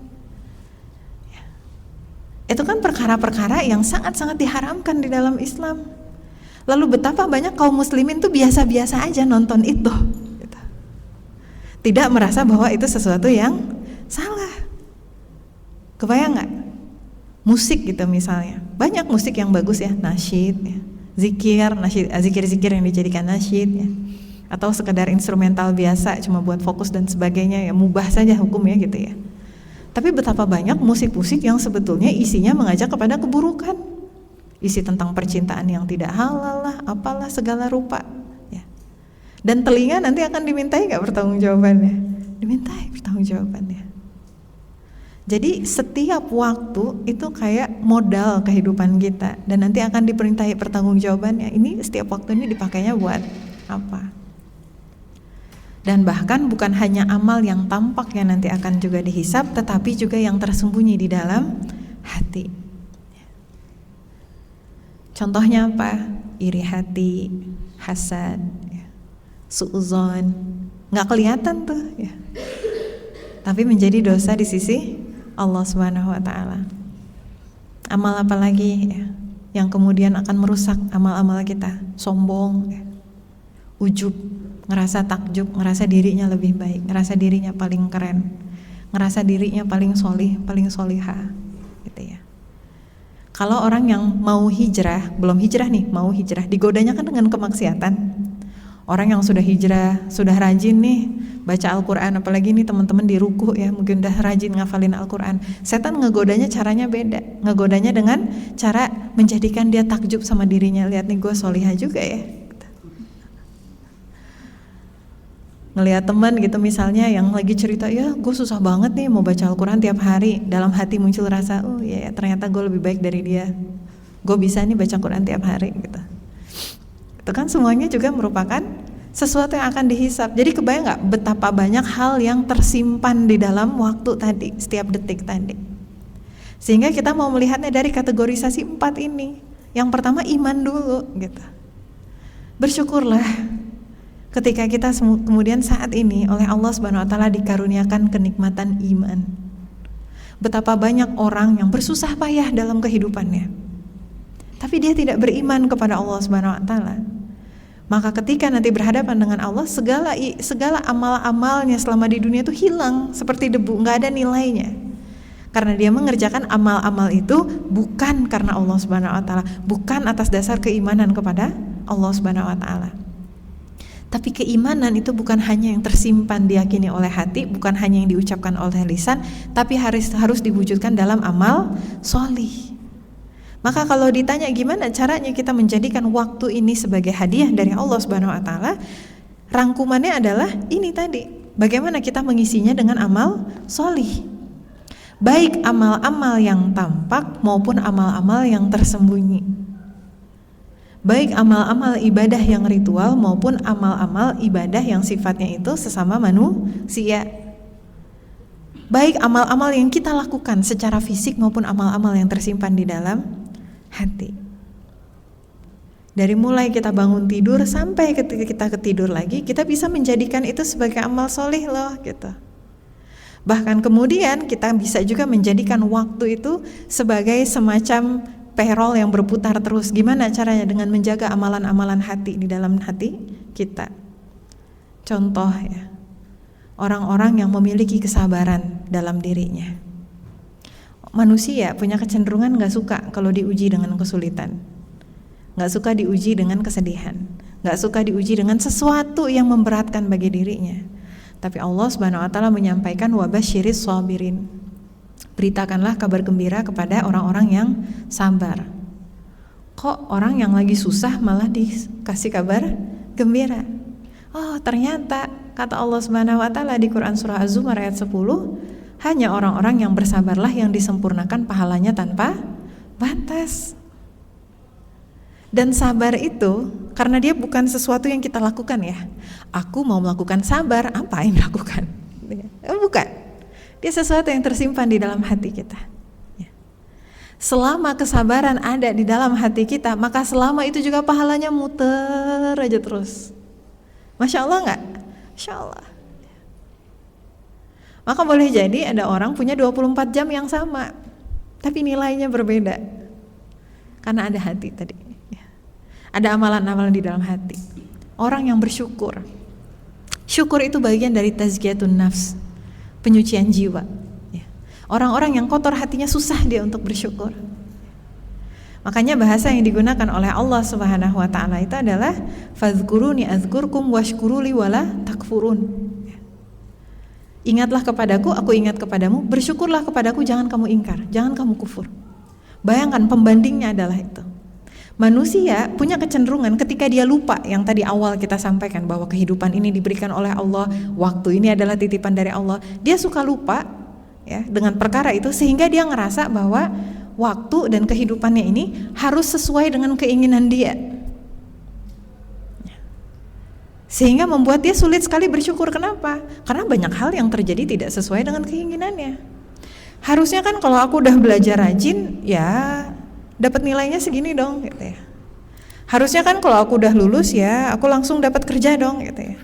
Itu kan perkara-perkara yang sangat-sangat diharamkan di dalam Islam. Lalu betapa banyak kaum muslimin tuh biasa-biasa aja nonton itu gitu. Tidak merasa bahwa itu sesuatu yang salah. Kebayang gak? Musik gitu misalnya, banyak musik yang bagus ya, nasyid ya. Zikir-zikir yang dijadikan nasyid ya. Atau sekedar instrumental biasa cuma buat fokus dan sebagainya ya, mubah saja hukumnya gitu ya. Tapi betapa banyak musik-musik yang sebetulnya isinya mengajak kepada keburukan. Isi tentang percintaan yang tidak halal lah, apalah segala rupa ya. Dan telinga nanti akan dimintai gak pertanggungjawabannya? Dimintai pertanggungjawabannya. Jadi setiap waktu itu kayak modal kehidupan kita dan nanti akan diperintahi pertanggungjawabannya. Ini setiap waktu ini dipakainya buat apa? Dan bahkan bukan hanya amal yang tampak yang nanti akan juga dihisab, tetapi juga yang tersembunyi di dalam hati. Contohnya apa? Iri hati, hasad, suudzon, nggak kelihatan tuh, ya. Tapi menjadi dosa di sisi Allah Subhanahu Wa Taala. Amal apa lagi ya, yang kemudian akan merusak amal-amal kita? Sombong, ya. Ujub, ngerasa takjub, ngerasa dirinya lebih baik, ngerasa dirinya paling keren, ngerasa dirinya paling solih, paling solihah, gitu ya. Kalau orang yang mau hijrah, belum hijrah nih, mau hijrah, digodanya kan dengan kemaksiatan. Orang yang sudah hijrah, sudah rajin nih baca Al-Quran, apalagi nih teman-teman di ruku ya, mungkin udah rajin ngafalin Al-Quran. Setan ngegodanya caranya beda, ngegodanya dengan cara menjadikan dia takjub sama dirinya. Lihat nih, gue solihah juga ya. Ngelihat teman gitu misalnya yang lagi cerita, ya gue susah banget nih mau baca Al-Quran tiap hari. Dalam hati muncul rasa, oh ya ternyata gue lebih baik dari dia, gue bisa nih baca Quran tiap hari gitu. Itu kan semuanya juga merupakan sesuatu yang akan dihisab. Jadi kebayang gak betapa banyak hal yang tersimpan di dalam waktu tadi, setiap detik tadi. Sehingga kita mau melihatnya dari kategorisasi 4 ini. Yang pertama iman dulu gitu. Bersyukurlah ketika kita kemudian saat ini oleh Allah Subhanahu Wa Taala dikaruniakan kenikmatan iman. Betapa banyak orang yang bersusah payah dalam kehidupannya, tapi dia tidak beriman kepada Allah Subhanahu wa taala. Maka ketika nanti berhadapan dengan Allah, segala amal-amalnya selama di dunia itu hilang seperti debu, nggak ada nilainya. Karena dia mengerjakan amal-amal itu bukan karena Allah Subhanahu wa taala, bukan atas dasar keimanan kepada Allah Subhanahu wa taala. Tapi keimanan itu bukan hanya yang tersimpan diyakini oleh hati, bukan hanya yang diucapkan oleh lisan, tapi harus diwujudkan dalam amal sholih. Maka kalau ditanya gimana caranya kita menjadikan waktu ini sebagai hadiah dari Allah Subhanahu wa taala, rangkumannya adalah ini tadi. Bagaimana kita mengisinya dengan amal sholih. Baik amal-amal yang tampak maupun amal-amal yang tersembunyi. Baik amal-amal ibadah yang ritual maupun amal-amal ibadah yang sifatnya itu sesama manusia. Baik amal-amal yang kita lakukan secara fisik maupun amal-amal yang tersimpan di dalam hati. Dari mulai kita bangun tidur sampai ketika kita ketidur lagi, kita bisa menjadikan itu sebagai amal solih loh gitu. Bahkan kemudian kita bisa juga menjadikan waktu itu sebagai semacam payroll yang berputar terus. Gimana caranya? Dengan menjaga amalan-amalan hati di dalam hati kita. Contoh ya, orang-orang yang memiliki kesabaran dalam dirinya. Manusia punya kecenderungan gak suka kalau diuji dengan kesulitan, gak suka diuji dengan kesedihan, gak suka diuji dengan sesuatu yang memberatkan bagi dirinya. Tapi Allah Subhanahu wa taala menyampaikan wabasyiris shabirin, beritakanlah kabar gembira kepada orang-orang yang sabar. Kok orang yang lagi susah malah dikasih kabar gembira? Oh ternyata kata Allah Subhanahu wa taala di Quran surah Az-Zumar ayat 10, hanya orang-orang yang bersabarlah yang disempurnakan pahalanya tanpa batas. Dan sabar itu karena dia bukan sesuatu yang kita lakukan ya. Aku mau melakukan sabar, apa yang dilakukan? Bukan. Dia sesuatu yang tersimpan di dalam hati kita. Selama kesabaran ada di dalam hati kita, maka selama itu juga pahalanya muter aja terus. Masya Allah nggak? Masya Allah. Maka boleh jadi ada orang punya 24 jam yang sama, tapi nilainya berbeda. Karena ada hati tadi. Ada amalan-amalan di dalam hati. Orang yang bersyukur. Syukur itu bagian dari tazkiyatun nafs, penyucian jiwa. Orang-orang yang kotor hatinya susah dia untuk bersyukur. Makanya bahasa yang digunakan oleh Allah Subhanahu wa taala itu adalah fadzkuruni azkurkum washkuruli wala takfurun. Ingatlah kepadaku, aku ingat kepadamu, bersyukurlah kepadaku, jangan kamu ingkar, jangan kamu kufur. Bayangkan pembandingnya adalah itu. Manusia punya kecenderungan ketika dia lupa yang tadi awal kita sampaikan bahwa kehidupan ini diberikan oleh Allah, waktu ini adalah titipan dari Allah. Dia suka lupa ya dengan perkara itu sehingga dia ngerasa bahwa waktu dan kehidupannya ini harus sesuai dengan keinginan dia. Sehingga membuat dia sulit sekali bersyukur. Kenapa? Karena banyak hal yang terjadi tidak sesuai dengan keinginannya. Harusnya kan kalau aku udah belajar rajin, ya dapat nilainya segini dong gitu ya. Harusnya kan kalau aku udah lulus ya aku langsung dapat kerja dong gitu ya.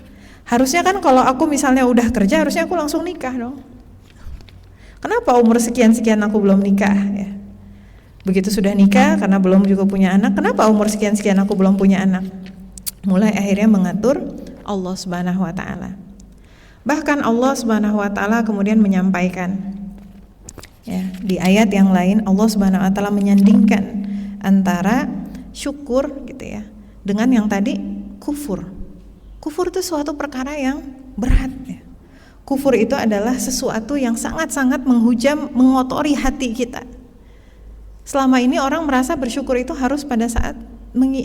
Harusnya kan kalau aku misalnya udah kerja harusnya aku langsung nikah dong. Kenapa umur sekian-sekian aku belum nikah ya? Begitu sudah nikah karena belum juga punya anak, kenapa umur sekian-sekian aku belum punya anak? Mulai akhirnya mengatur Allah Subhanahu wa taala. Bahkan Allah Subhanahu wa taala kemudian menyampaikan ya, di ayat yang lain Allah Subhanahu wa taala menyandingkan antara syukur gitu ya dengan yang tadi kufur. Kufur itu suatu perkara yang berat ya. Kufur itu adalah sesuatu yang sangat-sangat menghujam, mengotori hati kita. Selama ini orang merasa bersyukur itu harus pada saat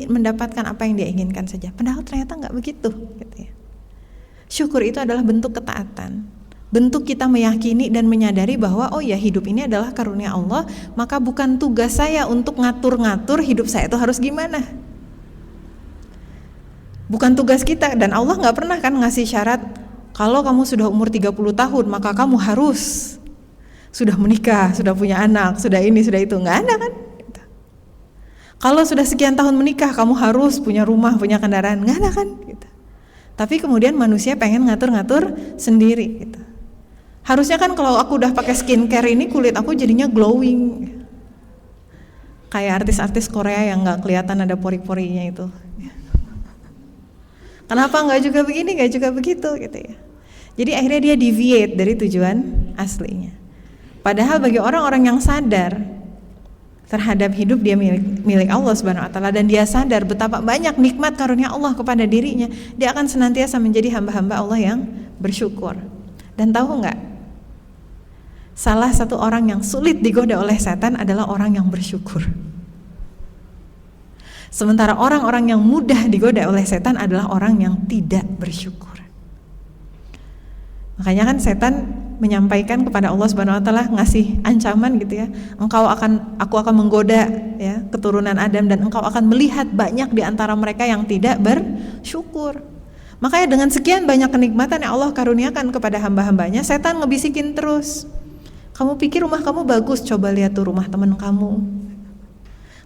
mendapatkan apa yang dia inginkan saja. Padahal ternyata nggak begitu gitu ya. Syukur itu adalah bentuk ketaatan, bentuk kita meyakini dan menyadari bahwa oh ya hidup ini adalah karunia Allah, maka bukan tugas saya untuk ngatur-ngatur hidup saya itu harus gimana. Bukan tugas kita, dan Allah nggak pernah kan ngasih syarat kalau kamu sudah umur 30 tahun maka kamu harus sudah menikah, sudah punya anak, sudah ini, sudah itu. Nggak ada kan. Kalau sudah sekian tahun menikah kamu harus punya rumah, punya kendaraan. Nggak ada kan gitu. Tapi kemudian manusia pengen ngatur-ngatur sendiri gitu. Harusnya kan kalau aku udah pakai skincare ini kulit aku jadinya glowing. Kayak artis-artis Korea yang nggak kelihatan ada pori-porinya itu. Kenapa nggak juga begini, nggak juga begitu gitu ya. Jadi akhirnya dia deviate dari tujuan aslinya. Padahal bagi orang-orang yang sadar terhadap hidup dia milik Allah Subhanahu wa taala, dan dia sadar betapa banyak nikmat karunia Allah kepada dirinya, dia akan senantiasa menjadi hamba-hamba Allah yang bersyukur. Dan tahu nggak? Salah satu orang yang sulit digoda oleh setan adalah orang yang bersyukur. Sementara orang-orang yang mudah digoda oleh setan adalah orang yang tidak bersyukur. Makanya kan setan menyampaikan kepada Allah Subhanahu wa taala, ngasih ancaman gitu ya. Aku akan menggoda ya keturunan Adam, dan engkau akan melihat banyak di antara mereka yang tidak bersyukur. Makanya dengan sekian banyak kenikmatan yang Allah karuniakan kepada hamba-hambanya, setan ngebisikin terus. Kamu pikir rumah kamu bagus, coba lihat tuh rumah teman kamu.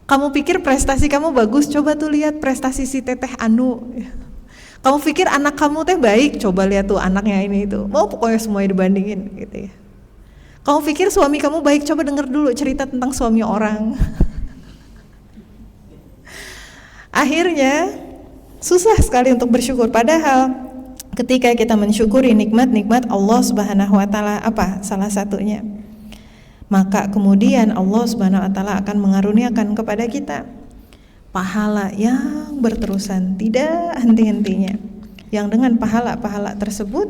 Kamu pikir prestasi kamu bagus, coba tuh lihat prestasi si Teteh Anu. Kamu pikir anak kamu teh baik, coba lihat tuh anaknya ini itu. Mau pokoknya semuanya dibandingin gitu ya. Kamu pikir suami kamu baik, coba denger dulu cerita tentang suami orang. Akhirnya susah sekali untuk bersyukur. Padahal ketika kita mensyukuri nikmat-nikmat Allah Subhanahu wa taala, apa salah satunya? Maka kemudian Allah Subhanahu wa taala akan mengaruniakan kepada kita pahala yang berterusan, tidak henti-hentinya. Yang dengan pahala-pahala tersebut,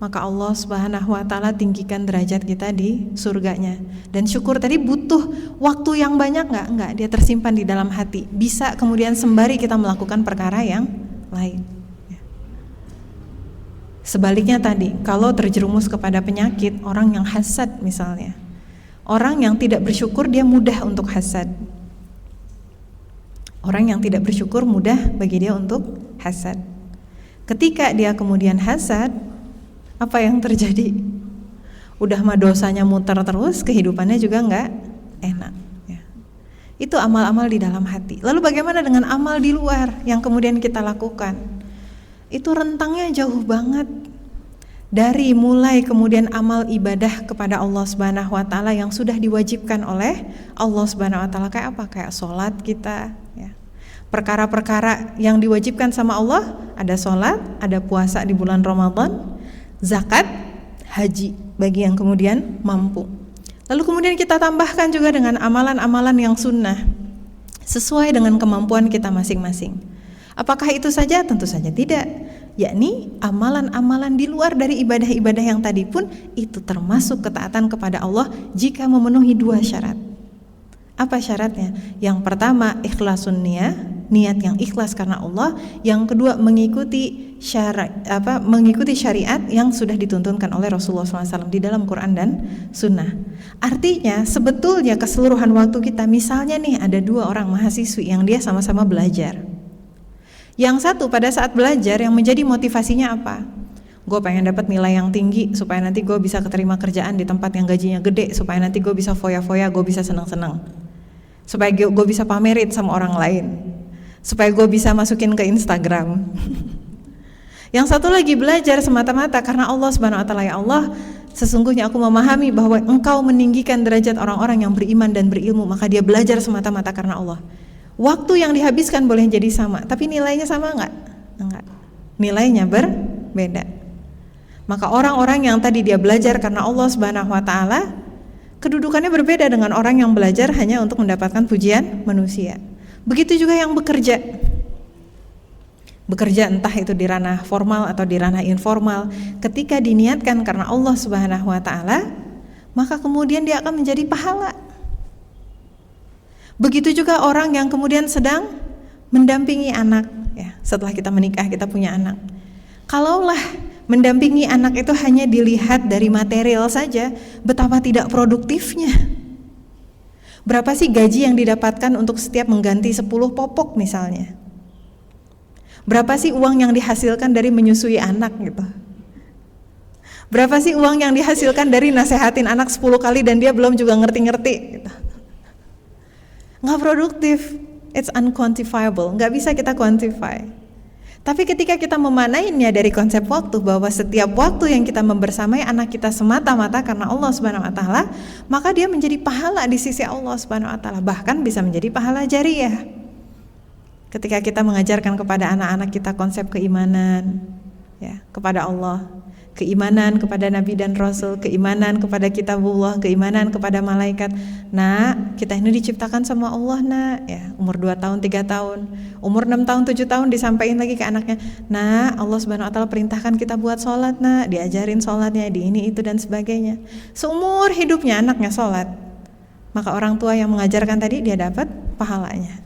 maka Allah Subhanahu wa taala tinggikan derajat kita di surganya. Dan syukur tadi butuh waktu yang banyak enggak, dia tersimpan di dalam hati. Bisa kemudian sembari kita melakukan perkara yang lain. Sebaliknya tadi, kalau terjerumus kepada penyakit, orang yang hasad misalnya. Orang yang tidak bersyukur dia mudah untuk hasad. Orang yang tidak bersyukur mudah bagi dia untuk hasad. Ketika dia kemudian hasad, apa yang terjadi? Udah mah dosanya muter terus, kehidupannya juga enggak enak ya. Itu amal-amal di dalam hati. Lalu bagaimana dengan amal di luar yang kemudian kita lakukan? Itu rentangnya jauh banget. Dari mulai kemudian amal ibadah kepada Allah Subhanahu wa taala yang sudah diwajibkan oleh Allah Subhanahu wa taala, kayak apa? Kayak sholat kita ya. Perkara-perkara yang diwajibkan sama Allah, ada sholat, ada puasa di bulan Ramadan, zakat, haji bagi yang kemudian mampu. Lalu kemudian kita tambahkan juga dengan amalan-amalan yang sunnah sesuai dengan kemampuan kita masing-masing. Apakah itu saja? Tentu saja tidak. Yakni amalan-amalan di luar dari ibadah-ibadah yang tadi pun itu termasuk ketaatan kepada Allah jika memenuhi dua syarat. Apa syaratnya? Yang pertama, ikhlasun niyah, niat yang ikhlas karena Allah. Yang kedua, mengikuti syariat yang sudah dituntunkan oleh Rasulullah SAW di dalam Quran dan Sunnah. Artinya sebetulnya keseluruhan waktu kita, misalnya nih ada dua orang mahasiswi yang dia sama-sama belajar. Yang satu pada saat belajar yang menjadi motivasinya apa? Gue pengen dapat nilai yang tinggi supaya nanti gue bisa keterima kerjaan di tempat yang gajinya gede, supaya nanti gue bisa foya-foya, gue bisa senang-senang, supaya gue bisa pamerin sama orang lain, supaya gue bisa masukin ke Instagram. Yang satu lagi belajar semata-mata karena Allah Subhanahu wa taala. Ya Allah, sesungguhnya aku memahami bahwa Engkau meninggikan derajat orang-orang yang beriman dan berilmu, maka dia belajar semata-mata karena Allah. Waktu yang dihabiskan boleh jadi sama, tapi nilainya sama enggak? Enggak. Nilainya berbeda. Maka orang-orang yang tadi dia belajar karena Allah Subhanahu wa taala, kedudukannya berbeda dengan orang yang belajar hanya untuk mendapatkan pujian manusia. Begitu juga yang bekerja. Bekerja entah itu di ranah formal atau di ranah informal, ketika diniatkan karena Allah Subhanahu wa taala, maka kemudian dia akan menjadi pahala. Begitu juga orang yang kemudian sedang mendampingi anak ya, setelah kita menikah kita punya anak. Kalaulah mendampingi anak itu hanya dilihat dari material saja, betapa tidak produktifnya. Berapa sih gaji yang didapatkan untuk setiap mengganti 10 popok misalnya? Berapa sih uang yang dihasilkan dari menyusui anak gitu? Berapa sih uang yang dihasilkan dari nasehatin anak 10 kali dan dia belum juga ngerti-ngerti gitu? Nggak produktif, it's unquantifiable, nggak bisa kita quantify. Tapi ketika kita memaknainya dari konsep waktu, bahwa setiap waktu yang kita membersamai anak kita semata-mata karena Allah Subhanahu wa taala, maka dia menjadi pahala di sisi Allah Subhanahu wa taala, bahkan bisa menjadi pahala jariyah. Ketika kita mengajarkan kepada anak-anak kita konsep keimanan, ya, kepada Allah, keimanan kepada Nabi dan Rasul, keimanan kepada kitabullah, keimanan kepada malaikat. Nak, kita ini diciptakan sama Allah, nak, ya, umur 2 tahun, 3 tahun, umur 6 tahun, 7 tahun disampaikan lagi ke anaknya. Nah, Allah Subhanahu wa taala perintahkan kita buat sholat, nak, diajarin sholatnya, di ini itu dan sebagainya. Seumur hidupnya anaknya sholat, maka orang tua yang mengajarkan tadi dia dapat pahalanya.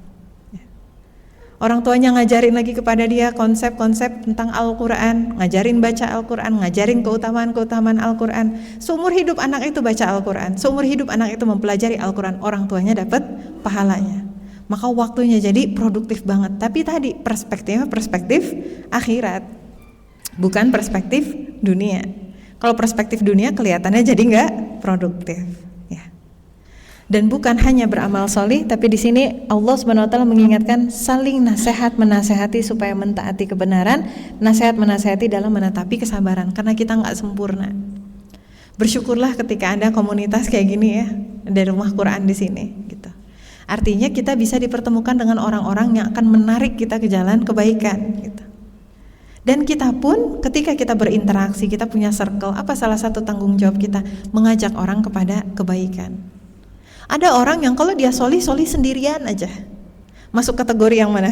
Orang tuanya ngajarin lagi kepada dia konsep-konsep tentang Al-Quran, ngajarin baca Al-Quran, ngajarin keutamaan-keutamaan Al-Quran. Seumur hidup anak itu baca Al-Quran, seumur hidup anak itu mempelajari Al-Quran, orang tuanya dapat pahalanya. Maka waktunya jadi produktif banget. Tapi tadi perspektif akhirat, bukan perspektif dunia. Kalau perspektif dunia kelihatannya jadi nggak produktif. Dan bukan hanya beramal solih, tapi di sini Allah Subhanahu wa taala mengingatkan saling nasihat menasehati supaya mentaati kebenaran, nasihat menasehati dalam menetapi kesabaran, karena kita nggak sempurna. Bersyukurlah ketika ada komunitas kayak gini ya, dari Rumah Quran di sini gitu. Artinya kita bisa dipertemukan dengan orang-orang yang akan menarik kita ke jalan kebaikan gitu. Dan kita pun ketika kita berinteraksi, kita punya circle, apa salah satu tanggung jawab kita? Mengajak orang kepada kebaikan. Ada orang yang kalau dia soli sendirian aja. Masuk kategori yang mana?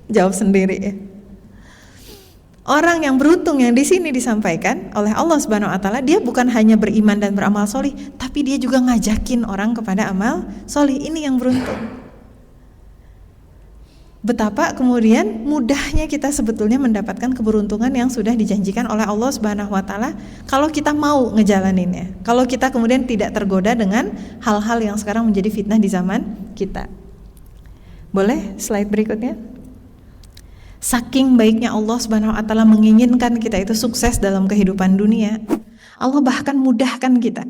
Jawab sendiri ya. Orang yang beruntung yang di sini disampaikan oleh Allah Subhanahu wa taala, dia bukan hanya beriman dan beramal solih, tapi dia juga ngajakin orang kepada amal solih. Ini yang beruntung. Betapa kemudian mudahnya kita sebetulnya mendapatkan keberuntungan yang sudah dijanjikan oleh Allah Subhanahu wa taala kalau kita mau ngejalaninnya. Kalau kita kemudian tidak tergoda dengan hal-hal yang sekarang menjadi fitnah di zaman kita. Boleh slide berikutnya? Saking baiknya Allah Subhanahu wa taala menginginkan kita itu sukses dalam kehidupan dunia, Allah bahkan mudahkan kita.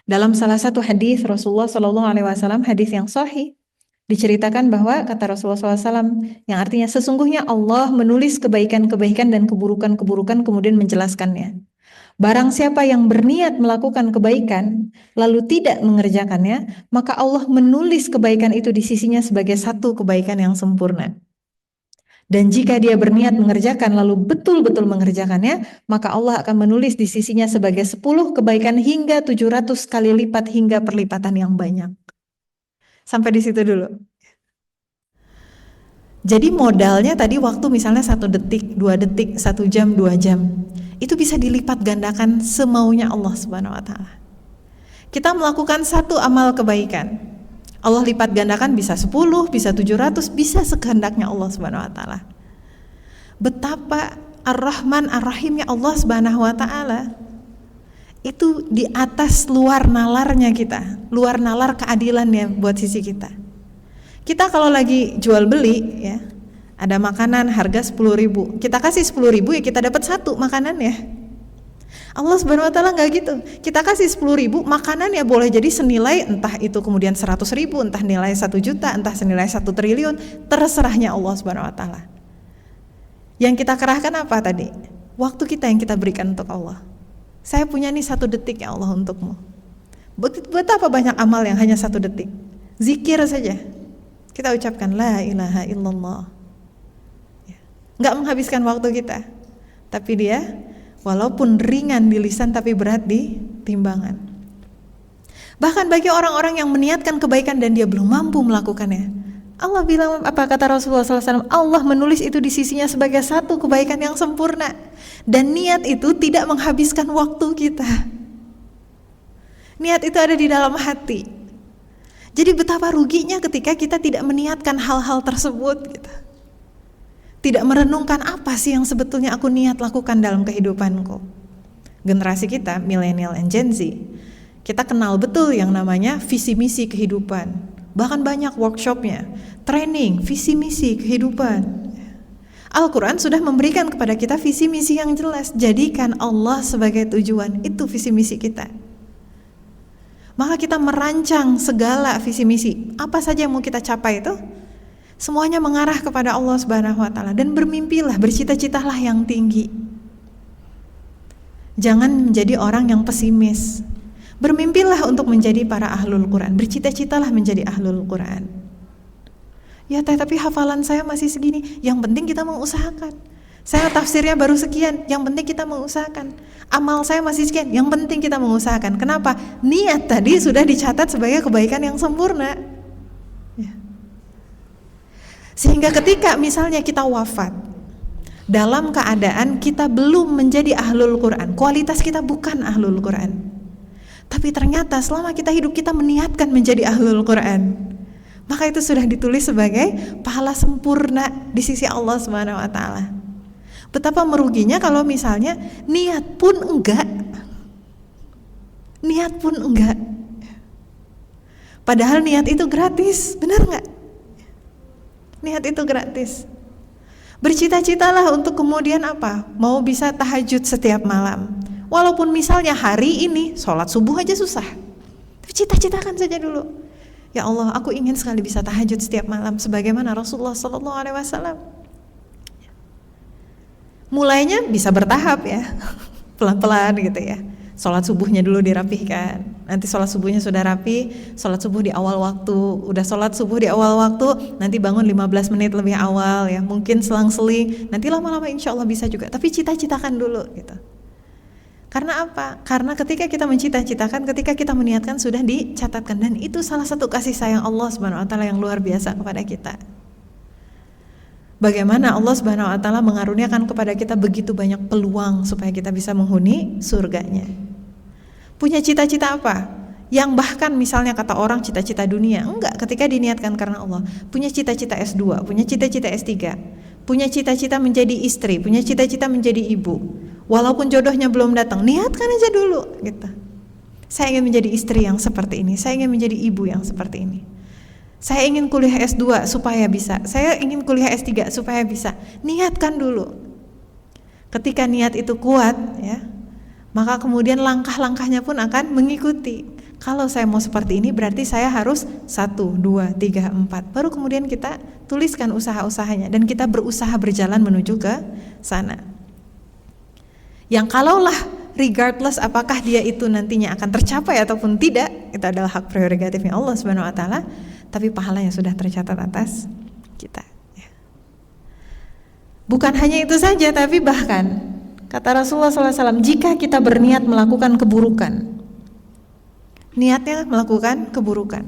Dalam salah satu hadis Rasulullah SAW, hadis yang sahih, diceritakan bahwa kata Rasulullah SAW yang artinya sesungguhnya Allah menulis kebaikan-kebaikan dan keburukan-keburukan kemudian menjelaskannya. Barang siapa yang berniat melakukan kebaikan lalu tidak mengerjakannya, maka Allah menulis kebaikan itu di sisinya sebagai satu kebaikan yang sempurna. Dan jika dia berniat mengerjakan lalu betul-betul mengerjakannya, maka Allah akan menulis di sisinya sebagai 10 kebaikan hingga 700 kali lipat hingga perlipatan yang banyak. Sampai di situ dulu. Jadi modalnya tadi waktu misalnya 1 detik, 2 detik, 1 jam, 2 jam. Itu bisa dilipat gandakan semaunya Allah Subhanahu wa taala. Kita melakukan satu amal kebaikan, Allah lipat gandakan bisa 10, bisa 700, bisa sekehendaknya Allah Subhanahu wa taala. Betapa Ar-Rahman Ar-Rahimnya Allah Subhanahu wa taala itu di atas luar nalarnya kita, luar nalar keadilannya buat sisi kita. Kita kalau lagi jual beli ya, ada makanan harga 10.000, kita kasih 10.000 ya kita dapat 1 makanan ya. Allah Subhanahu wa taala enggak gitu. Kita kasih 10.000, makanan ya boleh jadi senilai entah itu kemudian 100.000, entah nilai 1 juta, entah senilai 1 triliun, terserahnya Allah Subhanahu wa taala. Yang kita kerahkan apa tadi? Waktu kita yang kita berikan untuk Allah. Saya punya nih 1 detik ya Allah untukmu. Betapa banyak amal yang hanya 1 detik. Zikir saja. Kita ucapkan la ilaha illallah. Enggak menghabiskan waktu kita. Tapi dia walaupun ringan di lisan tapi berat di timbangan. Bahkan bagi orang-orang yang meniatkan kebaikan dan dia belum mampu melakukannya, Allah bilang apa kata Rasulullah SAW? Allah menulis itu di sisinya sebagai satu kebaikan yang sempurna. Dan niat itu tidak menghabiskan waktu kita. Niat itu ada di dalam hati. Jadi betapa ruginya ketika kita tidak meniatkan hal-hal tersebut gitu. Tidak merenungkan apa sih yang sebetulnya aku niat lakukan dalam kehidupanku. Generasi kita, millennial and Gen Z, kita kenal betul yang namanya visi misi kehidupan. Bahkan banyak workshopnya, training, visi misi kehidupan. Al-Quran sudah memberikan kepada kita visi misi yang jelas. Jadikan Allah sebagai tujuan, itu visi misi kita. Maka kita merancang segala visi misi. Apa saja yang mau kita capai itu? Semuanya mengarah kepada Allah Subhanahu wa taala, dan bermimpilah, bercita-citalah yang tinggi. Jangan menjadi orang yang pesimis. Bermimpilah untuk menjadi para ahlul Quran, bercita-citalah menjadi ahlul Quran. Ya teh, tapi hafalan saya masih segini. Yang penting kita mengusahakan. Saya tafsirnya baru sekian, yang penting kita mengusahakan. Amal saya masih sekian, yang penting kita mengusahakan. Kenapa? Niat tadi sudah dicatat sebagai kebaikan yang sempurna. Ya. Sehingga ketika misalnya kita wafat dalam keadaan kita belum menjadi ahlul Quran, kualitas kita bukan ahlul Quran, tapi ternyata selama kita hidup kita meniatkan menjadi ahlul Quran, maka itu sudah ditulis sebagai pahala sempurna di sisi Allah Subhanahu wa taala. Betapa meruginya kalau misalnya niat pun enggak. Padahal niat itu gratis, benar enggak? Niat itu gratis. Bercita-citalah untuk kemudian apa? Mau bisa tahajud setiap malam. Walaupun misalnya hari ini sholat subuh aja susah, tapi cita-citakan saja dulu. Ya Allah, aku ingin sekali bisa tahajud setiap malam sebagaimana Rasulullah SAW. Mulainya bisa bertahap ya, pelan-pelan gitu ya. Sholat subuhnya dulu dirapihkan. Nanti sholat subuhnya sudah rapi, sholat subuh di awal waktu. Udah sholat subuh di awal waktu, nanti bangun 15 menit lebih awal ya. Mungkin selang-seling, nanti lama-lama insya Allah bisa juga. Tapi cita-citakan dulu gitu. Karena apa? Karena ketika kita mencita-citakan, ketika kita meniatkan sudah dicatatkan. Dan itu salah satu kasih sayang Allah Subhanahu wa taala yang luar biasa kepada kita. Bagaimana Allah Subhanahu wa taala mengaruniakan kepada kita begitu banyak peluang supaya kita bisa menghuni surganya. Punya cita-cita apa? Yang bahkan misalnya kata orang cita-cita dunia, enggak, ketika diniatkan karena Allah. Punya cita-cita S2, punya cita-cita S3, punya cita-cita menjadi istri, punya cita-cita menjadi ibu. Walaupun jodohnya belum datang, niatkan aja dulu gitu. Saya ingin menjadi istri yang seperti ini, saya ingin menjadi ibu yang seperti ini. Saya ingin kuliah S2 supaya bisa. Saya ingin kuliah S3 supaya bisa. Niatkan dulu. Ketika niat itu kuat ya, maka kemudian langkah-langkahnya pun akan mengikuti. Kalau saya mau seperti ini berarti saya harus 1, 2, 3, 4. Baru kemudian kita tuliskan usaha-usahanya dan kita berusaha berjalan menuju ke sana. Yang kalaulah regardless apakah dia itu nantinya akan tercapai ataupun tidak, itu adalah hak prerogatifnya Allah Subhanahu wa taala. Tapi pahalanya sudah tercatat atas kita. Bukan hanya itu saja, tapi bahkan kata Rasulullah SAW, jika kita berniat melakukan keburukan, niatnya melakukan keburukan,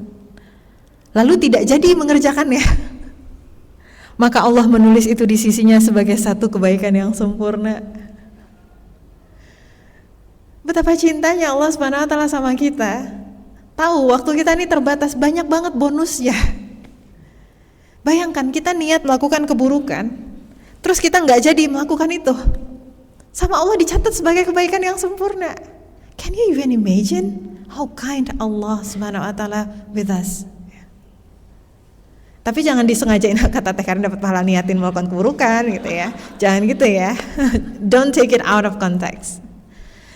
lalu tidak jadi mengerjakannya, maka Allah menulis itu di sisinya sebagai satu kebaikan yang sempurna. Betapa cintanya Allah Subhanahu wa taala sama kita. Tahu waktu kita ini terbatas, banyak banget bonusnya. Bayangkan kita niat melakukan keburukan, terus kita nggak jadi melakukan itu, sama Allah dicatat sebagai kebaikan yang sempurna. Can you even imagine how kind Allah Subhanahu wa taala with us? Tapi jangan disengajain kata teh karena dapat pahala niatin melakukan keburukan gitu ya. Jangan gitu ya. Don't take it out of context.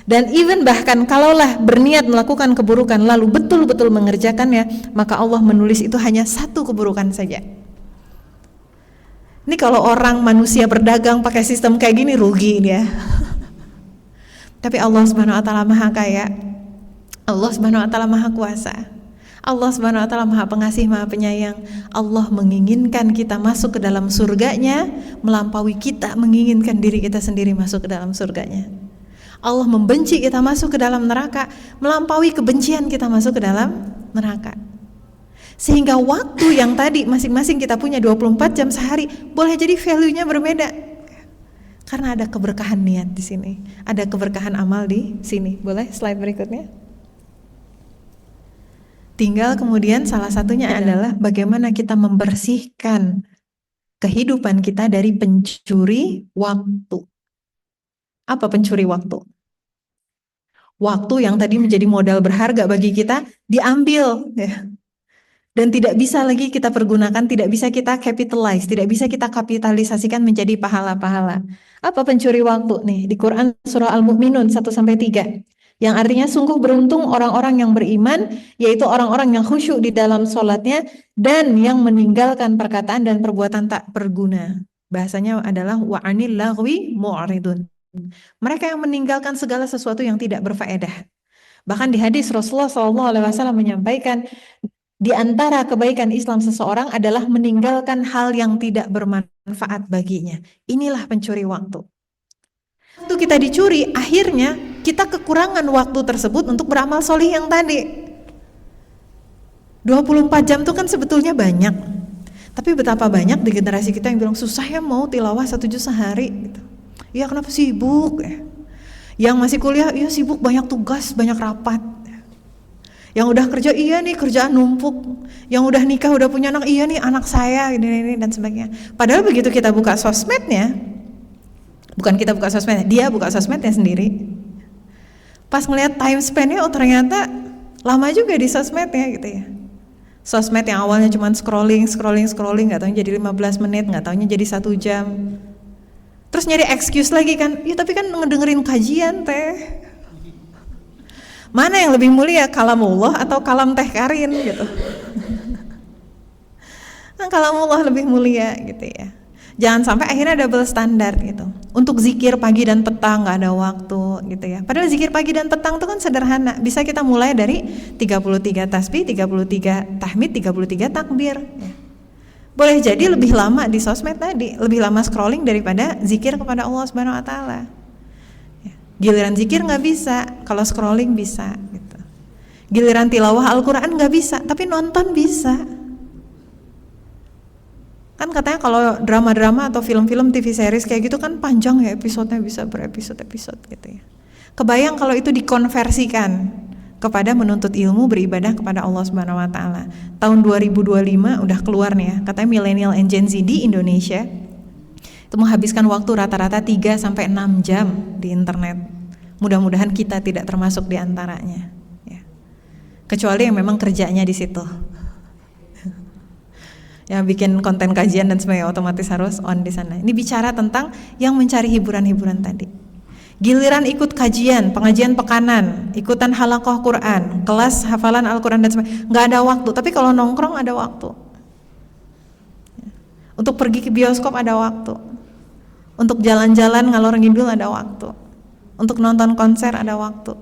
Dan even bahkan kalaulah berniat melakukan keburukan lalu betul-betul mengerjakannya, maka Allah menulis itu hanya satu keburukan saja. Ini kalau orang manusia berdagang pakai sistem kayak gini rugi dia. Tapi Allah Subhanahu wa taala Maha Kaya. Allah Subhanahu wa taala Maha Kuasa. Allah Subhanahu wa taala Maha Pengasih, Maha Penyayang. Allah menginginkan kita masuk ke dalam surganya melampaui kita menginginkan diri kita sendiri masuk ke dalam surganya. Allah membenci kita masuk ke dalam neraka melampaui kebencian kita masuk ke dalam neraka. Sehingga waktu yang tadi masing-masing kita punya 24 jam sehari boleh jadi value-nya berbeda. Karena ada keberkahan niat di sini, ada keberkahan amal di sini. Boleh slide berikutnya? Tinggal kemudian salah satunya adalah bagaimana kita membersihkan kehidupan kita dari pencuri waktu. Apa pencuri waktu? Waktu yang tadi menjadi modal berharga bagi kita diambil ya. Dan tidak bisa lagi kita pergunakan, tidak bisa kita capitalize, tidak bisa kita kapitalisasikan menjadi pahala-pahala. Apa pencuri waktu nih? Di Quran surah Al-Mu'minun 1-3. Yang artinya sungguh beruntung orang-orang yang beriman, yaitu orang-orang yang khusyuk di dalam sholatnya dan yang meninggalkan perkataan dan perbuatan tak berguna. Bahasanya adalah wa'anil lagwi mu'ridun. Mereka yang meninggalkan segala sesuatu yang tidak berfaedah. Bahkan di hadis Rasulullah SAW menyampaikan, di antara kebaikan Islam seseorang adalah meninggalkan hal yang tidak bermanfaat baginya. Inilah pencuri waktu. Waktu kita dicuri, akhirnya kita kekurangan waktu tersebut untuk beramal solih yang tadi. 24 jam itu kan sebetulnya banyak. Tapi betapa banyak di generasi kita yang bilang, susah ya mau tilawah 1 juz sehari gitu. Ya kenapa sibuk ya? Yang masih kuliah, iya sibuk, banyak tugas, banyak rapat. Yang udah kerja, iya nih kerjaan numpuk. Yang udah nikah, udah punya anak, iya nih anak saya, ini dan sebagainya. Padahal begitu kita buka sosmednya, bukan kita buka sosmednya, dia buka sosmednya sendiri. Pas ngeliat time spend-nya, oh ternyata lama juga di sosmednya gitu ya. Sosmed yang awalnya cuma scrolling, gak taunya jadi 15 menit, gak taunya jadi 1 jam. Terus nyari excuse lagi kan, ya tapi kan ngedengerin kajian teh. Mana yang lebih mulia, kalamullah atau kalam teh Karin gitu. Nah, kalamullah lebih mulia gitu ya. Jangan sampai akhirnya double standar gitu. Untuk zikir pagi dan petang gak ada waktu gitu ya. Padahal zikir pagi dan petang itu kan sederhana. Bisa kita mulai dari 33 tasbih, 33 tahmid, 33 takbir ya. Boleh jadi lebih lama di sosmed tadi, lebih lama scrolling daripada zikir kepada Allah Subhanahu wa taala. Ya. Giliran zikir nggak bisa, kalau scrolling bisa gitu. Giliran tilawah Al-Qur'an nggak bisa, tapi nonton bisa. Kan katanya kalau drama-drama atau film-film TV series kayak gitu kan panjang ya episodenya, bisa berepisode-episode gitu ya. Kebayang kalau itu dikonversikan kepada menuntut ilmu beribadah kepada Allah Subhanahu wa taala. Tahun 2025 udah keluar nih ya, katanya millennial and Gen Z di Indonesia itu menghabiskan waktu rata-rata 3 sampai 6 jam di internet. Mudah-mudahan kita tidak termasuk di antaranya ya. Kecuali yang memang kerjanya di situ. Ya bikin konten kajian dan sebagainya otomatis harus on di sana. Ini bicara tentang yang mencari hiburan-hiburan tadi. Giliran ikut kajian, pengajian pekanan, ikutan halaqah Quran, kelas hafalan Al-Quran dan sebagainya, nggak ada waktu. Tapi kalau nongkrong ada waktu. Untuk pergi ke bioskop ada waktu. Untuk jalan-jalan ngalor ngidul ada waktu. Untuk nonton konser ada waktu.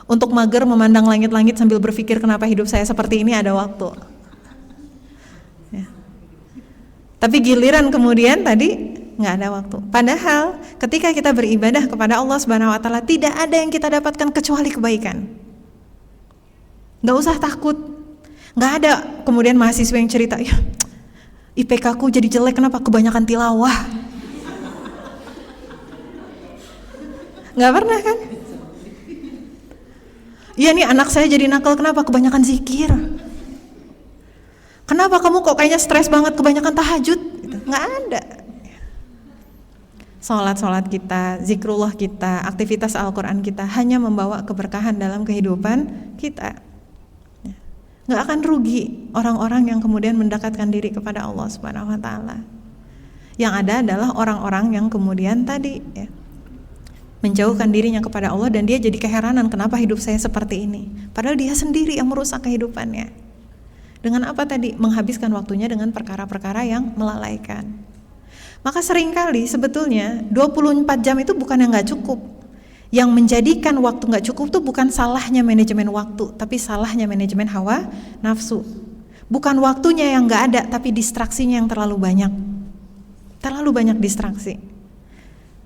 Untuk mager memandang langit-langit sambil berpikir kenapa hidup saya seperti ini ada waktu. Ya. Tapi giliran kemudian tadi nggak ada waktu. Padahal ketika kita beribadah kepada Allah Subhanahu wa taala tidak ada yang kita dapatkan kecuali kebaikan. Nggak usah takut. Nggak ada kemudian mahasiswa yang cerita, ya IPK ku jadi jelek kenapa? Kebanyakan tilawah. Nggak pernah kan? Iya nih anak saya jadi nakal kenapa? Kebanyakan zikir. Kenapa kamu kok kayaknya stres banget kebanyakan tahajud? Nggak ada. Sholat kita, zikrullah kita, aktivitas Al-Quran kita hanya membawa keberkahan dalam kehidupan kita. Nggak akan rugi orang-orang yang kemudian mendekatkan diri kepada Allah Subhanahu wa taala. Yang ada adalah orang-orang yang kemudian tadi ya, menjauhkan dirinya kepada Allah dan dia jadi keheranan kenapa hidup saya seperti ini. Padahal dia sendiri yang merusak kehidupannya. Dengan apa tadi? Menghabiskan waktunya dengan perkara-perkara yang melalaikan. Maka seringkali sebetulnya 24 jam itu bukan yang gak cukup. Yang menjadikan waktu gak cukup itu bukan salahnya manajemen waktu, tapi salahnya manajemen hawa nafsu. Bukan waktunya yang gak ada, tapi distraksinya yang terlalu banyak. Terlalu banyak distraksi.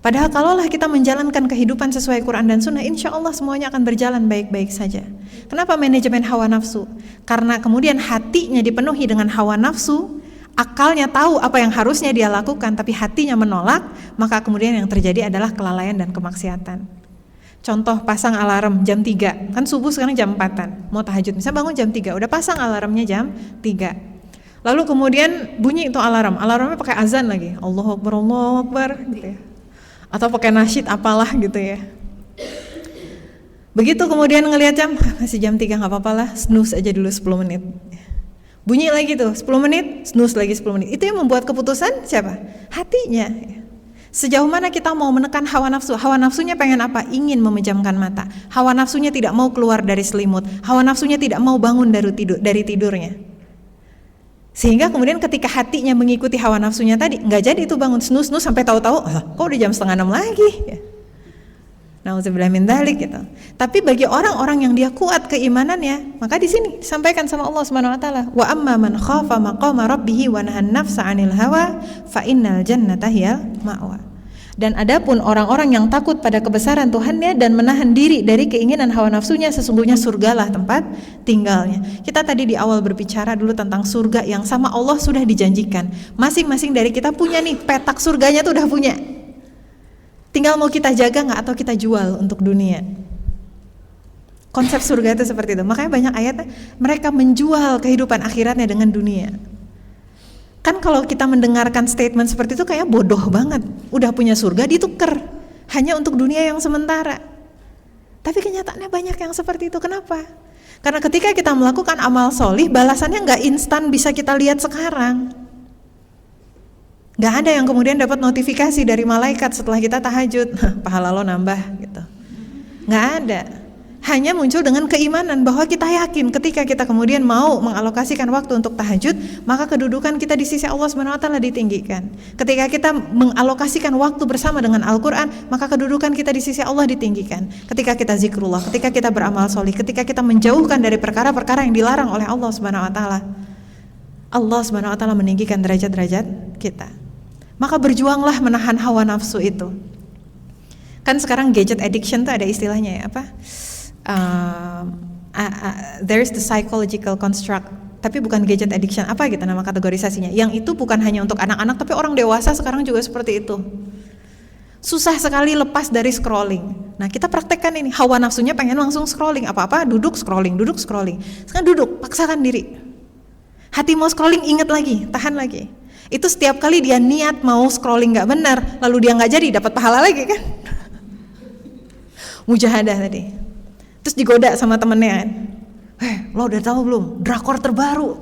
Padahal kalaulah kita menjalankan kehidupan sesuai Quran dan Sunnah, insya Allah semuanya akan berjalan baik-baik saja. Kenapa manajemen hawa nafsu? Karena kemudian hatinya dipenuhi dengan hawa nafsu, akalnya tahu apa yang harusnya dia lakukan, tapi hatinya menolak, maka kemudian yang terjadi adalah kelalaian dan kemaksiatan. Contoh pasang alarm jam 3, kan subuh sekarang jam 4-an, mau tahajud, misalnya bangun jam 3, udah pasang alarmnya jam 3. Lalu kemudian bunyi itu alarmnya pakai azan lagi, Allahu Akbar gitu ya. Atau pakai nasyid apalah gitu ya. Begitu kemudian ngelihat jam, masih jam 3 gak apa-apa lah, snooze aja dulu 10 menit. Bunyi lagi tuh 10 menit, snooze lagi 10 menit. Itu yang membuat keputusan siapa? Hatinya. Sejauh mana kita mau menekan hawa nafsu? Hawa nafsunya pengen apa? Ingin memejamkan mata. Hawa nafsunya tidak mau keluar dari selimut. Hawa nafsunya tidak mau bangun dari tidurnya. Sehingga kemudian ketika hatinya mengikuti hawa nafsunya tadi, nggak jadi itu bangun, snus sampai tahu-tahu, kok udah jam 5:30 lagi? Ya. Nauzubillah min dzalik gitu. Tapi bagi orang-orang yang dia kuat keimanannya, maka di sini disampaikan sama Allah Subhanahu wa taala, wa amma man khafa maqama rabbih wa nahan nafsa 'anil hawa fa innal jannata hiyal ma'wa. Dan adapun orang-orang yang takut pada kebesaran Tuhannya dan menahan diri dari keinginan hawa nafsunya, sesungguhnya surgalah tempat tinggalnya. Kita tadi di awal berbicara dulu tentang surga yang sama Allah sudah dijanjikan. Masing-masing dari kita punya nih petak surganya tuh udah punya. Tinggal mau kita jaga nggak atau kita jual untuk dunia. Konsep surga itu seperti itu. Makanya banyak ayat mereka menjual kehidupan akhiratnya dengan dunia. Kan kalau kita mendengarkan statement seperti itu kayak bodoh banget. Udah punya surga ditukar hanya untuk dunia yang sementara. Tapi kenyataannya banyak yang seperti itu. Kenapa? Karena ketika kita melakukan amal solih, balasannya nggak instan bisa kita lihat sekarang. Gak ada yang kemudian dapat notifikasi dari malaikat setelah kita tahajud, pahala lo nambah gitu. Gak ada. Hanya muncul dengan keimanan bahwa kita yakin ketika kita kemudian mau mengalokasikan waktu untuk tahajud, maka kedudukan kita di sisi Allah Subhanahu wa taala ditinggikan. Ketika kita mengalokasikan waktu bersama dengan Al-Qur'an, maka kedudukan kita di sisi Allah ditinggikan. Ketika kita zikrullah, ketika kita beramal solih, ketika kita menjauhkan dari perkara-perkara yang dilarang oleh Allah Subhanahu wa taala, Allah Subhanahu wa taala meninggikan derajat-derajat kita. Maka berjuanglah menahan hawa nafsu itu. Kan sekarang gadget addiction tuh ada istilahnya ya, apa? There is the psychological construct. Tapi bukan gadget addiction, apa gitu nama kategorisasinya. Yang itu bukan hanya untuk anak-anak, tapi orang dewasa sekarang juga seperti itu. Susah sekali lepas dari scrolling. Nah kita praktekkan ini, hawa nafsunya pengen langsung scrolling. Apa-apa duduk scrolling. Sekarang duduk, paksakan diri. Hati mau scrolling, ingat lagi, tahan lagi. Itu setiap kali dia niat mau scrolling gak benar, lalu dia gak jadi, dapat pahala lagi kan. Mujahadah tadi. Terus digoda sama temennya kan, lo udah tahu belum drakor terbaru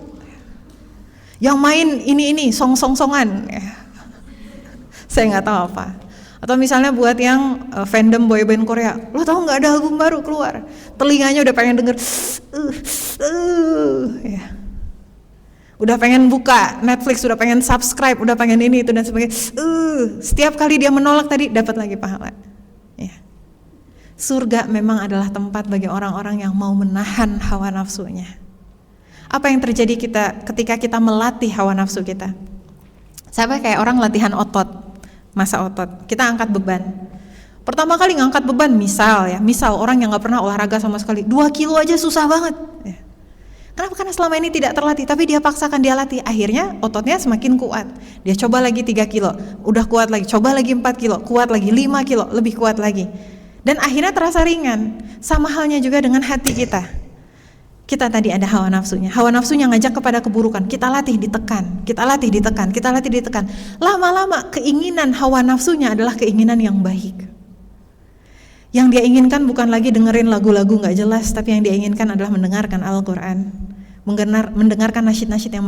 yang main ini song-songan. Saya gak tahu apa. Atau misalnya buat yang fandom boyband Korea, lo tahu gak ada album baru keluar, telinganya udah pengen denger ya. Udah pengen buka Netflix, udah pengen subscribe, udah pengen ini itu dan sebagainya. Setiap kali dia menolak tadi dapat lagi pahala. Ya. Surga memang adalah tempat bagi orang-orang yang mau menahan hawa nafsunya. Apa yang terjadi ketika kita melatih hawa nafsu kita? Sama kayak orang latihan otot, masa otot. Kita angkat beban. Pertama kali ngangkat beban, misal orang yang nggak pernah olahraga sama sekali, 2 kilo aja susah banget. Ya. Kenapa? Karena selama ini tidak terlatih, tapi dia paksakan, dia latih. Akhirnya ototnya semakin kuat. Dia coba lagi 3 kilo, udah kuat lagi. Coba lagi 4 kilo, kuat lagi. 5 kilo, lebih kuat lagi. Dan akhirnya terasa ringan. Sama halnya juga dengan hati kita. Kita tadi ada hawa nafsunya. Hawa nafsunya ngajak kepada keburukan. Kita latih ditekan. Lama-lama keinginan hawa nafsunya adalah keinginan yang baik. Yang dia inginkan bukan lagi dengerin lagu-lagu gak jelas, tapi yang dia inginkan adalah mendengarkan Al-Quran, mendengarkan nasyid-nasyid yang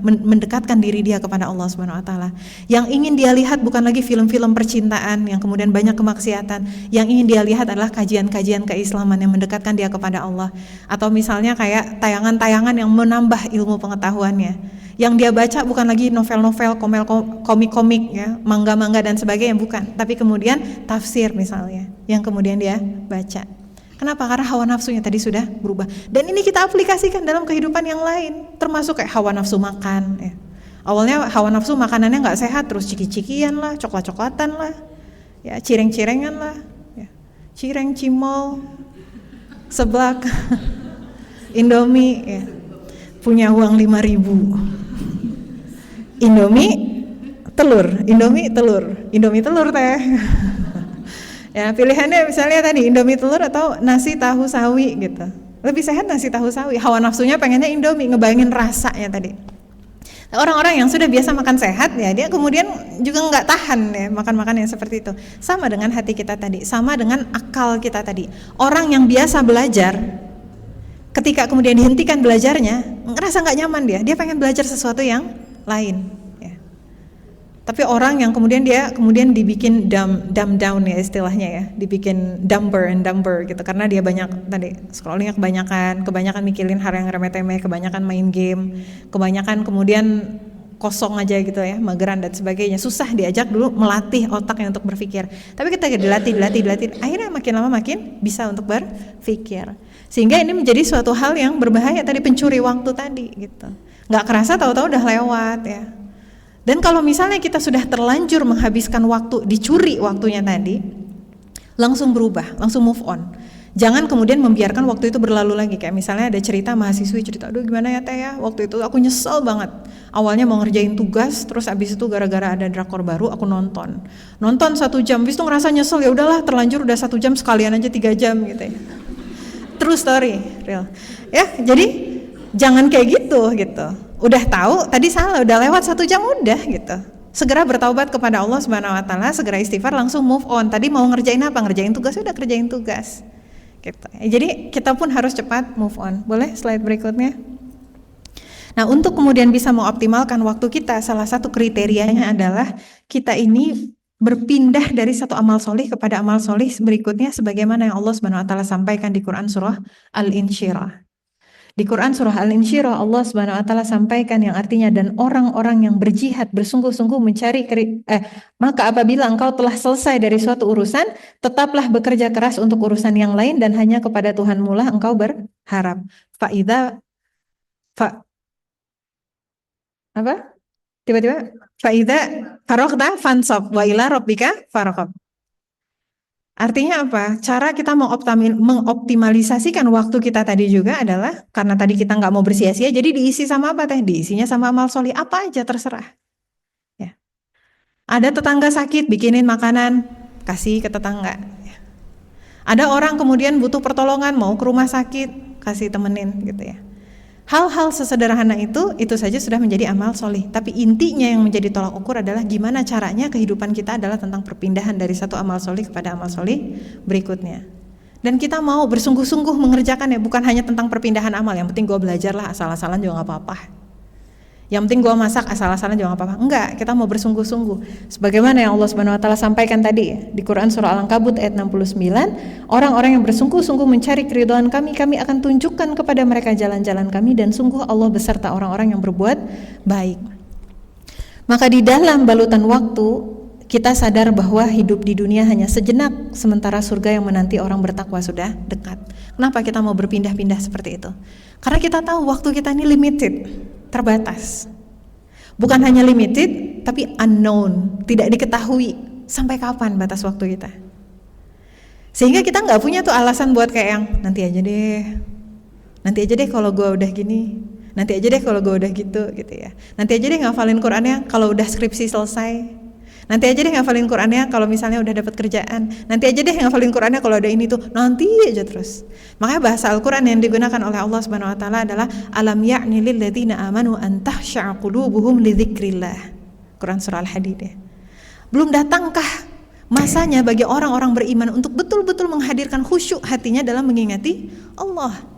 mendekatkan diri dia kepada Allah Subhanahu wa taala. Yang ingin dia lihat bukan lagi film-film percintaan yang kemudian banyak kemaksiatan. Yang ingin dia lihat adalah kajian-kajian keislaman yang mendekatkan dia kepada Allah. Atau misalnya kayak tayangan-tayangan yang menambah ilmu pengetahuannya. Yang dia baca bukan lagi novel-novel, komik-komik ya, manga-manga dan sebagainya, bukan. Tapi kemudian tafsir misalnya yang kemudian dia baca. Kenapa? Karena hawa nafsunya tadi sudah berubah. Dan ini kita aplikasikan dalam kehidupan yang lain, termasuk kayak hawa nafsu makan ya. Awalnya hawa nafsu makanannya nggak sehat, terus ciki-cikian lah, coklat-coklatan lah, ya cireng-cirengan lah, ya. Cireng, cimol, seblak, Indomie ya. Punya uang 5.000, Indomie telur teh. Ya pilihannya misalnya tadi Indomie telur atau nasi tahu sawi gitu. Lebih sehat nasi tahu sawi. Hawa nafsunya pengennya Indomie, ngebayangin rasanya tadi. Orang-orang yang sudah biasa makan sehat ya, dia kemudian juga nggak tahan ya makan-makan yang seperti itu. Sama dengan hati kita tadi, sama dengan akal kita tadi. Orang yang biasa belajar, ketika kemudian dihentikan belajarnya, ngerasa nggak nyaman dia pengen belajar sesuatu yang lain. Ya. Tapi orang yang kemudian dibikin dumb down ya istilahnya ya, dibikin dumber gitu karena dia banyak tadi scrollingnya kebanyakan mikirin hal yang remeh-temeh, kebanyakan main game, kebanyakan kemudian kosong aja gitu ya, mageran dan sebagainya. Susah diajak dulu melatih otaknya untuk berpikir. Tapi kita dilatih, akhirnya makin lama makin bisa untuk berpikir. Sehingga ini menjadi suatu hal yang berbahaya tadi, pencuri waktu tadi gitu. Nggak kerasa tahu-tahu udah lewat ya. Dan kalau misalnya kita sudah terlanjur menghabiskan waktu, dicuri waktunya tadi, langsung berubah, langsung move on. Jangan kemudian membiarkan waktu itu berlalu lagi. Kayak misalnya ada cerita mahasiswi cerita, aduh gimana ya teh ya, waktu itu aku nyesel banget. Awalnya mau ngerjain tugas, terus abis itu gara-gara ada drakor baru aku nonton 1 jam, abis itu ngerasa nyesel, ya udahlah terlanjur udah 1 jam sekalian aja 3 jam gitu ya. True story, real. Ya, jadi jangan kayak gitu. Udah tahu tadi salah, udah lewat 1 jam udah gitu. Segera bertaubat kepada Allah Subhanahu wa taala, segera istighfar, langsung move on. Tadi mau ngerjain apa? Ngerjain tugas, udah kerjain tugas. Gitu. Jadi kita pun harus cepat move on. Boleh slide berikutnya? Nah, untuk kemudian bisa mengoptimalkan waktu kita, salah satu kriterianya adalah kita ini berpindah dari satu amal solih kepada amal solih berikutnya sebagaimana yang Allah Subhanahu wa taala sampaikan di Quran surah Al-Insyirah. Di Quran surah Al-Insyirah Allah Subhanahu wa taala sampaikan yang artinya, dan orang-orang yang berjihad bersungguh-sungguh mencari maka apabila engkau telah selesai dari suatu urusan, tetaplah bekerja keras untuk urusan yang lain dan hanya kepada Tuhanmu lah engkau berharap. Faida faraqta fansab wa ila rabbika faraqab. Artinya apa? Cara kita mengoptimalisasikan waktu kita tadi juga adalah karena tadi kita nggak mau bersia-sia, jadi diisi sama apa teh? Diisinya sama amal solih apa aja terserah. Ya. Ada tetangga sakit, bikinin makanan, kasih ke tetangga. Ya. Ada orang kemudian butuh pertolongan, mau ke rumah sakit, kasih temenin gitu ya. Hal-hal sesederhana itu saja sudah menjadi amal solih. Tapi intinya yang menjadi tolak ukur adalah gimana caranya kehidupan kita adalah tentang perpindahan dari satu amal solih kepada amal solih berikutnya. Dan kita mau bersungguh-sungguh mengerjakannya, bukan hanya tentang perpindahan amal. Yang penting gue belajar lah, asal-asalan juga gak apa-apa. Yang penting gue masak, asal-asalan juga gak apa-apa. Enggak, kita mau bersungguh-sungguh. Sebagaimana yang Allah Subhanahu wa taala sampaikan tadi di Quran surah Al-Ankabut ayat 69, orang-orang yang bersungguh-sungguh mencari keridhaan kami akan tunjukkan kepada mereka jalan-jalan kami, dan sungguh Allah beserta orang-orang yang berbuat baik. Maka di dalam balutan waktu kita sadar bahwa hidup di dunia hanya sejenak, sementara surga yang menanti orang bertakwa sudah dekat. Kenapa kita mau berpindah-pindah seperti itu? Karena kita tahu waktu kita ini limited, terbatas. Bukan hanya limited, tapi unknown, tidak diketahui sampai kapan batas waktu kita. Sehingga kita nggak punya tuh alasan buat kayak yang nanti aja deh kalau gue udah gini, nanti aja deh kalau gue udah gitu ya. Nanti aja deh ngafalin Qurannya kalau udah skripsi selesai. Nanti aja deh ngafalin Qurannya kalau misalnya udah dapat kerjaan. Nanti aja deh ngafalin Qurannya kalau ada ini tuh. Nanti aja terus. Makanya bahasa Al-Quran yang digunakan oleh Allah Subhanahu wa taala adalah alam ya'ni lil ladzina amanu an tahsha'a qulubuhum li dzikrillah. Quran surah Al-Hadid ya. Belum datangkah masanya bagi orang-orang beriman untuk betul-betul menghadirkan khusyuk hatinya dalam mengingati Allah.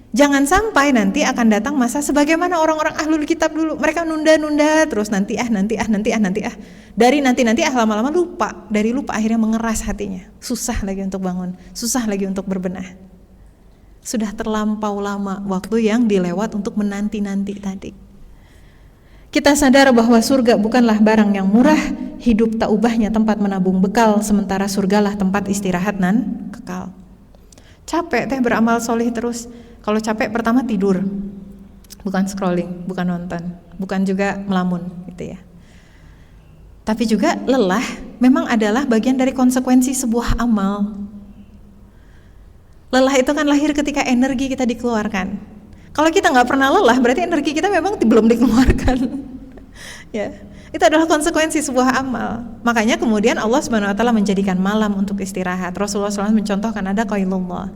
Jangan sampai nanti akan datang masa sebagaimana orang-orang ahlul kitab dulu, mereka nunda-nunda terus nanti dari nanti lama-lama lupa, dari lupa akhirnya mengeras hatinya, susah lagi untuk bangun, susah lagi untuk berbenah. Sudah terlampau lama waktu yang dilewat untuk menanti-nanti tadi. Kita sadar bahwa surga bukanlah barang yang murah, hidup tak ubahnya tempat menabung bekal, sementara surgalah tempat istirahat nan kekal. Capek teh beramal solih terus. Kalau capek pertama tidur, bukan scrolling, bukan nonton, bukan juga melamun gitu ya. Tapi juga lelah memang adalah bagian dari konsekuensi sebuah amal. Lelah itu kan lahir ketika energi kita dikeluarkan. Kalau kita nggak pernah lelah, berarti energi kita memang belum dikeluarkan. Ya, itu adalah konsekuensi sebuah amal. Makanya kemudian Allah Subhanahu wa taala menjadikan malam untuk istirahat. Rasulullah SAW mencontohkan ada qailullah.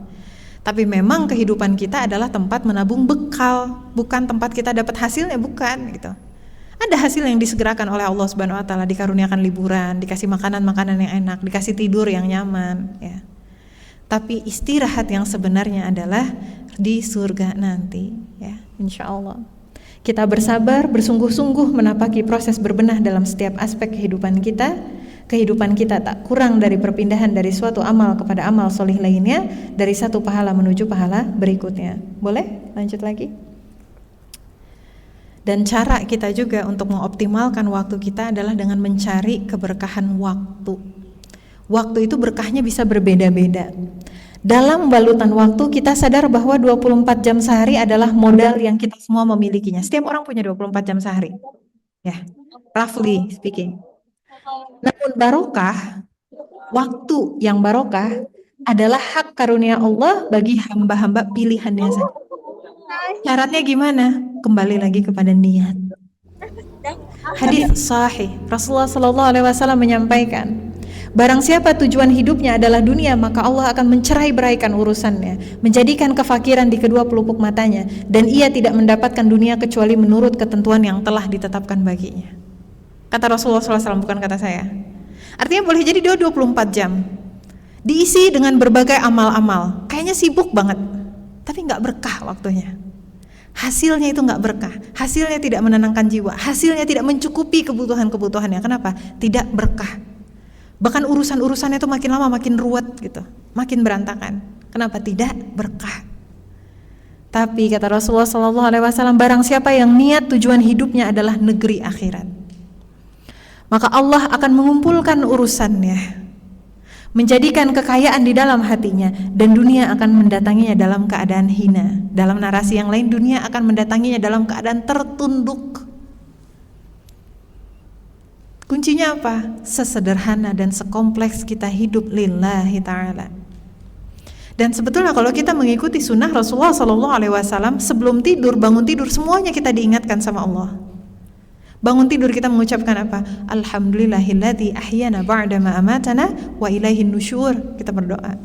Tapi memang kehidupan kita adalah tempat menabung bekal, bukan tempat kita dapat hasilnya, bukan gitu. Ada hasil yang disegerakan oleh Allah Subhanahu wa taala, dikaruniakan liburan, dikasih makanan-makanan yang enak, dikasih tidur yang nyaman, ya. Tapi istirahat yang sebenarnya adalah di surga nanti, ya, insya Allah. Kita bersabar, bersungguh-sungguh menapaki proses berbenah dalam setiap aspek kehidupan kita. Kehidupan kita tak kurang dari perpindahan dari suatu amal kepada amal solih lainnya, dari satu pahala menuju pahala berikutnya. Boleh? Lanjut lagi. Dan cara kita juga untuk mengoptimalkan waktu kita adalah dengan mencari keberkahan waktu. Waktu itu berkahnya bisa berbeda-beda. Dalam balutan waktu kita sadar bahwa 24 jam sehari adalah modal yang kita semua memilikinya. Setiap orang punya 24 jam sehari. Ya, roughly speaking. Namun barokah, waktu yang barokah adalah hak karunia Allah bagi hamba-hamba pilihannya saja. Syaratnya gimana? Kembali lagi kepada niat. Hadis sahih, Rasulullah SAW menyampaikan, barang siapa tujuan hidupnya adalah dunia, maka Allah akan mencerai-beraikan urusannya, menjadikan kefakiran di kedua pelupuk matanya, dan ia tidak mendapatkan dunia kecuali menurut ketentuan yang telah ditetapkan baginya. Kata Rasulullah SAW, bukan kata saya. Artinya boleh jadi dia 24 jam diisi dengan berbagai amal-amal, kayaknya sibuk banget, tapi gak berkah waktunya. Hasilnya itu gak berkah, hasilnya tidak menenangkan jiwa, hasilnya tidak mencukupi kebutuhan-kebutuhannya. Kenapa? Tidak berkah. Bahkan urusan-urusannya itu makin lama makin ruwet gitu, makin berantakan. Kenapa? Tidak berkah. Tapi kata Rasulullah SAW, barang siapa yang niat tujuan hidupnya adalah negeri akhirat, maka Allah akan mengumpulkan urusannya, menjadikan kekayaan di dalam hatinya, dan dunia akan mendatanginya dalam keadaan hina. Dalam narasi yang lain, dunia akan mendatanginya dalam keadaan tertunduk. Kuncinya apa? Sesederhana dan sekompleks kita hidup lillahi ta'ala. Dan sebetulnya kalau kita mengikuti sunnah Rasulullah SAW, sebelum tidur, bangun tidur, semuanya kita diingatkan sama Allah. Bangun tidur kita mengucapkan apa? Alhamdulillahilladzi ahyana ba'dama amatana wa ilaihin nusyur. Kita berdoa.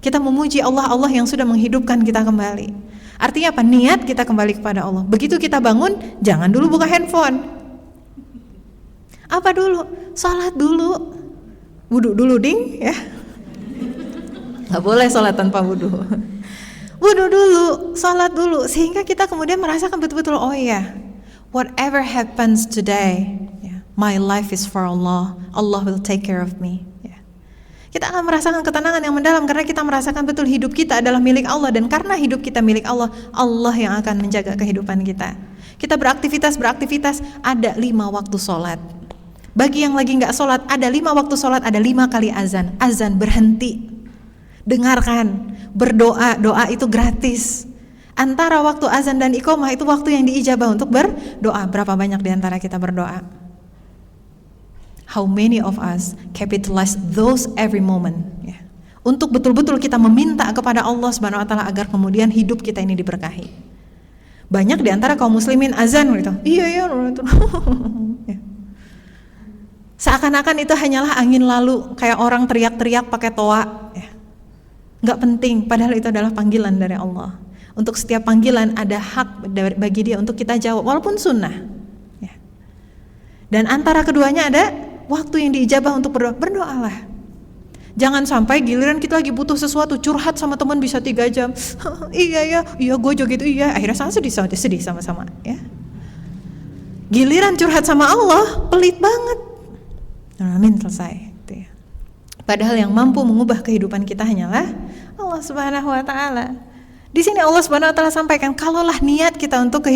Kita memuji Allah, Allah yang sudah menghidupkan kita kembali. Artinya apa? Niat kita kembali kepada Allah. Begitu kita bangun, jangan dulu buka handphone. Apa dulu? Salat dulu. Wudu dulu ding, ya. Gak boleh salat tanpa wudu. Wudu dulu, salat dulu, sehingga kita kemudian merasakan betul-betul, oh iya, whatever happens today, my life is for Allah. Allah will take care of me. Kita akan merasakan ketenangan yang mendalam karena kita merasakan betul hidup kita adalah milik Allah, dan karena hidup kita milik Allah, Allah yang akan menjaga kehidupan kita. Kita beraktivitas, ada 5 waktu sholat. Bagi yang lagi nggak sholat, ada 5 waktu sholat, ada 5 kali azan. Azan berhenti, dengarkan, berdoa, doa itu gratis. Antara waktu azan dan iqamah itu waktu yang diijabah untuk berdoa. Berapa banyak di antara kita berdoa? How many of us capitalize those every moment? Untuk betul-betul kita meminta kepada Allah Subhanahu wa taala agar kemudian hidup kita ini diberkahi. Banyak di antara kaum muslimin azan gitu. Iya. Seakan-akan itu hanyalah angin lalu, kayak orang teriak-teriak pakai toa. Nggak penting, padahal itu adalah panggilan dari Allah. Untuk setiap panggilan ada hak bagi dia untuk kita jawab, walaupun sunnah. Dan antara keduanya ada waktu yang diijabah untuk berdoa. Berdoalah. Jangan sampai giliran kita lagi butuh sesuatu, curhat sama teman bisa 3 jam. iya gue juga gitu, iya. Akhirnya sedih sama-sama. Ya. Giliran curhat sama Allah, pelit banget. Amin, selesai. Padahal yang mampu mengubah kehidupan kita hanyalah Allah Subhanahu wa taala. Di sini Allah Subhanahu wa taala sampaikan, kalaulah niat kita untuk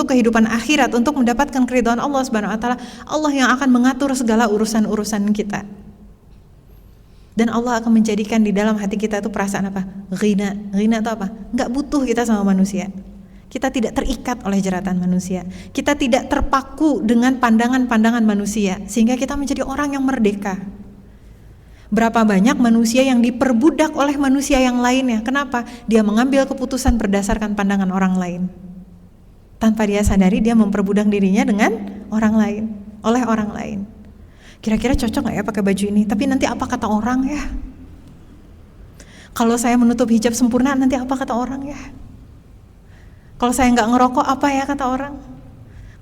kehidupan akhirat, untuk mendapatkan keridhaan Allah Subhanahu wa taala, Allah yang akan mengatur segala urusan-urusan kita. Dan Allah akan menjadikan di dalam hati kita itu perasaan apa? Ghina. Ghina itu apa? Enggak butuh kita sama manusia. Kita tidak terikat oleh jeratan manusia. Kita tidak terpaku dengan pandangan-pandangan manusia, sehingga kita menjadi orang yang merdeka. Berapa banyak manusia yang diperbudak oleh manusia yang lainnya? Kenapa? Dia mengambil keputusan berdasarkan pandangan orang lain. Tanpa dia sadari, dia memperbudak dirinya dengan orang lain, oleh orang lain. Kira-kira cocok gak ya pakai baju ini? Tapi nanti apa kata orang ya? Kalau saya menutup hijab sempurna, nanti apa kata orang ya? Kalau saya gak ngerokok, apa ya kata orang?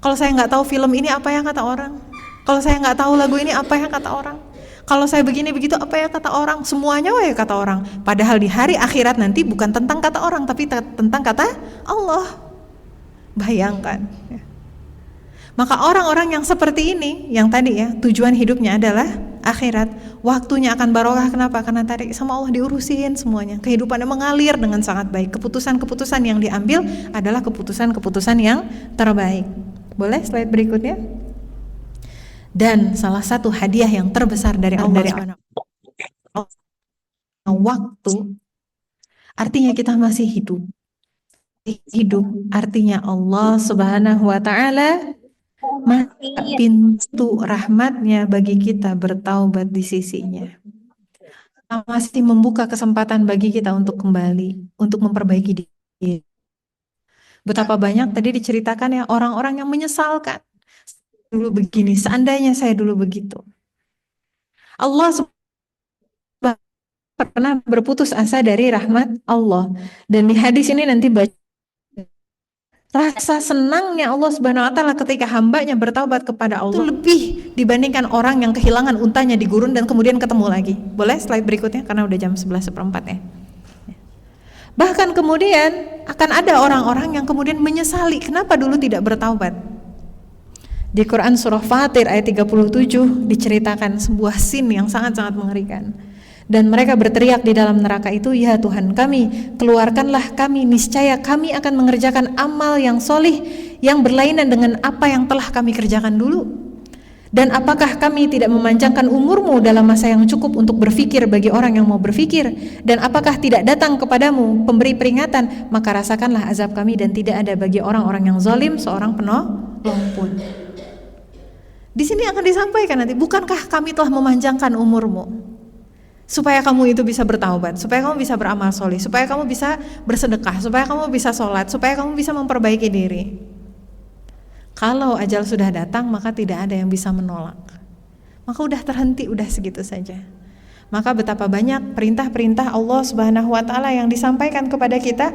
Kalau saya gak tahu film ini, apa ya kata orang? Kalau saya gak tahu lagu ini, apa ya kata orang? Kalau saya begini begitu, apa ya kata orang? Semuanya ya kata orang. Padahal di hari akhirat nanti bukan tentang kata orang, tapi tentang kata Allah. Bayangkan. Maka orang-orang yang seperti ini, yang tadi ya, tujuan hidupnya adalah akhirat, waktunya akan barokah. Kenapa? Karena tadi sama Allah diurusin semuanya. Kehidupannya mengalir dengan sangat baik. Keputusan-keputusan yang diambil adalah keputusan-keputusan yang terbaik. Boleh slide berikutnya? Dan salah satu hadiah yang terbesar dari Allah Subhanahu wa ta'ala, waktu, artinya kita masih hidup. Hidup artinya Allah Subhanahu wa ta'ala pintu rahmatnya bagi kita bertaubat di sisinya. Masih membuka kesempatan bagi kita untuk kembali, untuk memperbaiki diri. Betapa banyak tadi diceritakan ya orang-orang yang menyesalkan. Dulu begini, seandainya saya dulu begitu. Allah pernah berputus asa dari rahmat Allah. Dan di hadis ini nanti baca, rasa senangnya Allah Subhanahu wa ta'ala ketika hambanya bertaubat kepada Allah itu lebih dibandingkan orang yang kehilangan untanya di gurun dan kemudian ketemu lagi. Boleh slide berikutnya karena udah jam 11:15 ya. Bahkan kemudian akan ada orang-orang yang kemudian menyesali kenapa dulu tidak bertaubat. Di Quran surah Fatir ayat 37 diceritakan sebuah scene yang sangat-sangat mengerikan. Dan mereka berteriak di dalam neraka itu, ya Tuhan kami, keluarkanlah kami, niscaya kami akan mengerjakan amal yang solih yang berlainan dengan apa yang telah kami kerjakan dulu. Dan apakah kami tidak memanjangkan umurmu dalam masa yang cukup untuk berfikir bagi orang yang mau berfikir? Dan apakah tidak datang kepadamu pemberi peringatan? Maka rasakanlah azab kami dan tidak ada bagi orang-orang yang zalim seorang penolong pun. Di sini akan disampaikan nanti, bukankah kami telah memanjangkan umurmu supaya kamu itu bisa bertaubat, supaya kamu bisa beramal soleh, supaya kamu bisa bersedekah, supaya kamu bisa sholat, supaya kamu bisa memperbaiki diri. Kalau ajal sudah datang maka tidak ada yang bisa menolak. Maka udah terhenti, udah segitu saja. Maka betapa banyak perintah-perintah Allah Subhanahu wa ta'ala yang disampaikan kepada kita,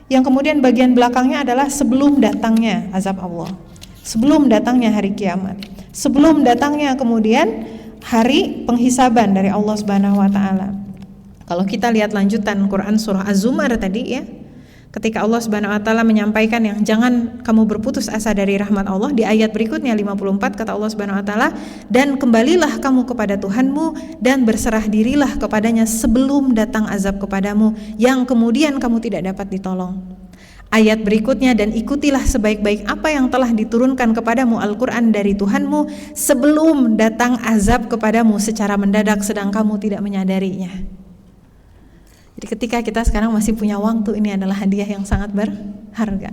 yang kemudian bagian belakangnya adalah sebelum datangnya azab Allah, sebelum datangnya hari kiamat, sebelum datangnya kemudian hari penghisaban dari Allah Subhanahu wa ta'ala. Kalau kita lihat lanjutan Quran surah Az-Zumar tadi ya, ketika Allah Subhanahu wa ta'ala menyampaikan yang jangan kamu berputus asa dari rahmat Allah, di ayat berikutnya 54 kata Allah Subhanahu wa ta'ala, dan kembalilah kamu kepada Tuhanmu dan berserah dirilah kepadanya sebelum datang azab kepadamu yang kemudian kamu tidak dapat ditolong. Ayat berikutnya, dan ikutilah sebaik-baik apa yang telah diturunkan kepadamu Al-Quran dari Tuhanmu sebelum datang azab kepadamu secara mendadak sedang kamu tidak menyadarinya. Jadi ketika kita sekarang masih punya waktu, ini adalah hadiah yang sangat berharga.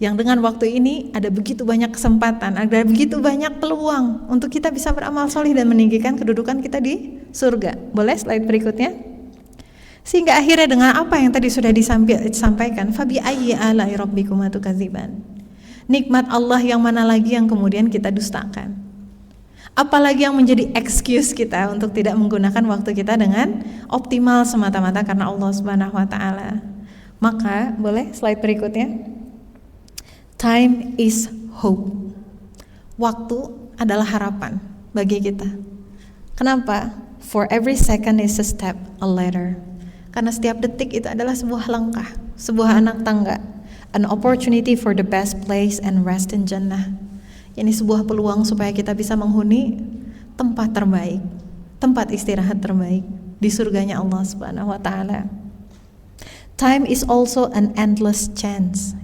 Yang dengan waktu ini ada begitu banyak kesempatan, ada begitu banyak peluang untuk kita bisa beramal soleh dan meninggikan kedudukan kita di surga. Boleh slide berikutnya? Sehingga akhirnya dengan apa yang tadi sudah disampaikan, fabi ayyi ala'i rabbikuma tukadziban. Nikmat Allah yang mana lagi yang kemudian kita dustakan? Apalagi yang menjadi excuse kita untuk tidak menggunakan waktu kita dengan optimal semata-mata karena Allah Subhanahu wa ta'ala. Maka boleh slide berikutnya. Time is hope. Waktu adalah harapan bagi kita. Kenapa? For every second is a step, a letter. Karena setiap detik itu adalah sebuah langkah, sebuah anak tangga, an opportunity for the best place and rest in Jannah. Ini sebuah peluang supaya kita bisa menghuni tempat terbaik, tempat istirahat terbaik di surganya Allah Subhanahu wa ta'ala. Time is also an endless chance.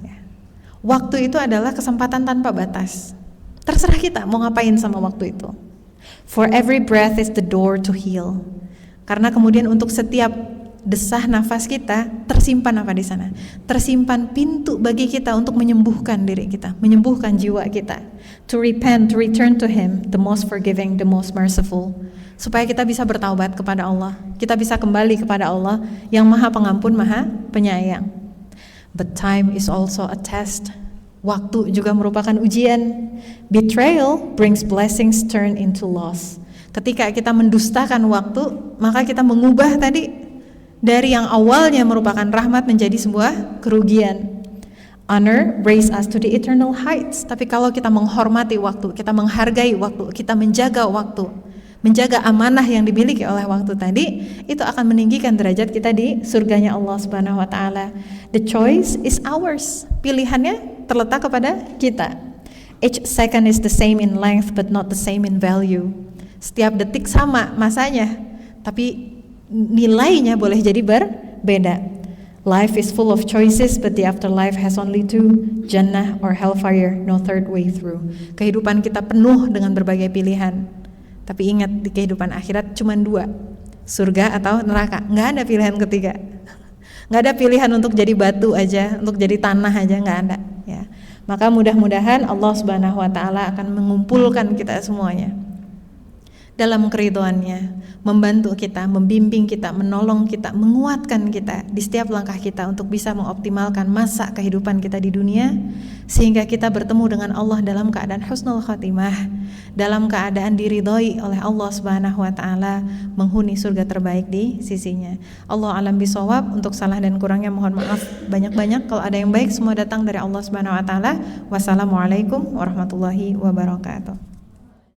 Waktu itu adalah kesempatan tanpa batas. Terserah kita mau ngapain sama waktu itu. For every breath is the door to heal. Karena kemudian untuk setiap desah nafas kita tersimpan apa di sana? Tersimpan pintu bagi kita untuk menyembuhkan diri kita, menyembuhkan jiwa kita. To repent, to return to Him, the most forgiving, the most merciful. Supaya kita bisa bertaubat kepada Allah, kita bisa kembali kepada Allah yang Maha Pengampun, Maha Penyayang. But time is also a test. Waktu juga merupakan ujian. Betrayal brings blessings turn into loss. Ketika kita mendustakan waktu, maka kita mengubah tadi dari yang awalnya merupakan rahmat menjadi sebuah kerugian. Honor raise us to the eternal heights. Tapi kalau kita menghormati waktu, kita menghargai waktu, kita menjaga waktu, menjaga amanah yang dimiliki oleh waktu tadi, itu akan meninggikan derajat kita di surganya Allah Subhanahu wa ta'ala. The choice is ours. Pilihannya terletak kepada kita. Each second is the same in length but not the same in value. Setiap detik sama masanya, tapi nilainya boleh jadi berbeda. Life is full of choices, but the afterlife has only two, Jannah or hellfire, no third way through. Kehidupan kita penuh dengan berbagai pilihan, tapi ingat di kehidupan akhirat cuma dua, surga atau neraka. Nggak ada pilihan ketiga. Nggak ada pilihan untuk jadi batu aja, untuk jadi tanah aja, nggak ada. Ya. Maka mudah-mudahan Allah Subhanahu Wa Taala akan mengumpulkan kita semuanya dalam keridhoannya, membantu kita, membimbing kita, menolong kita, menguatkan kita di setiap langkah kita untuk bisa mengoptimalkan masa kehidupan kita di dunia, sehingga kita bertemu dengan Allah dalam keadaan husnul khatimah, dalam keadaan diridhoi oleh Allah Subhanahu Wa Taala, menghuni surga terbaik di sisinya. Allah alam bisawab. Untuk salah dan kurangnya mohon maaf banyak-banyak. Kalau ada yang baik semua datang dari Allah Subhanahu Wa Taala. Wassalamualaikum warahmatullahi wabarakatuh.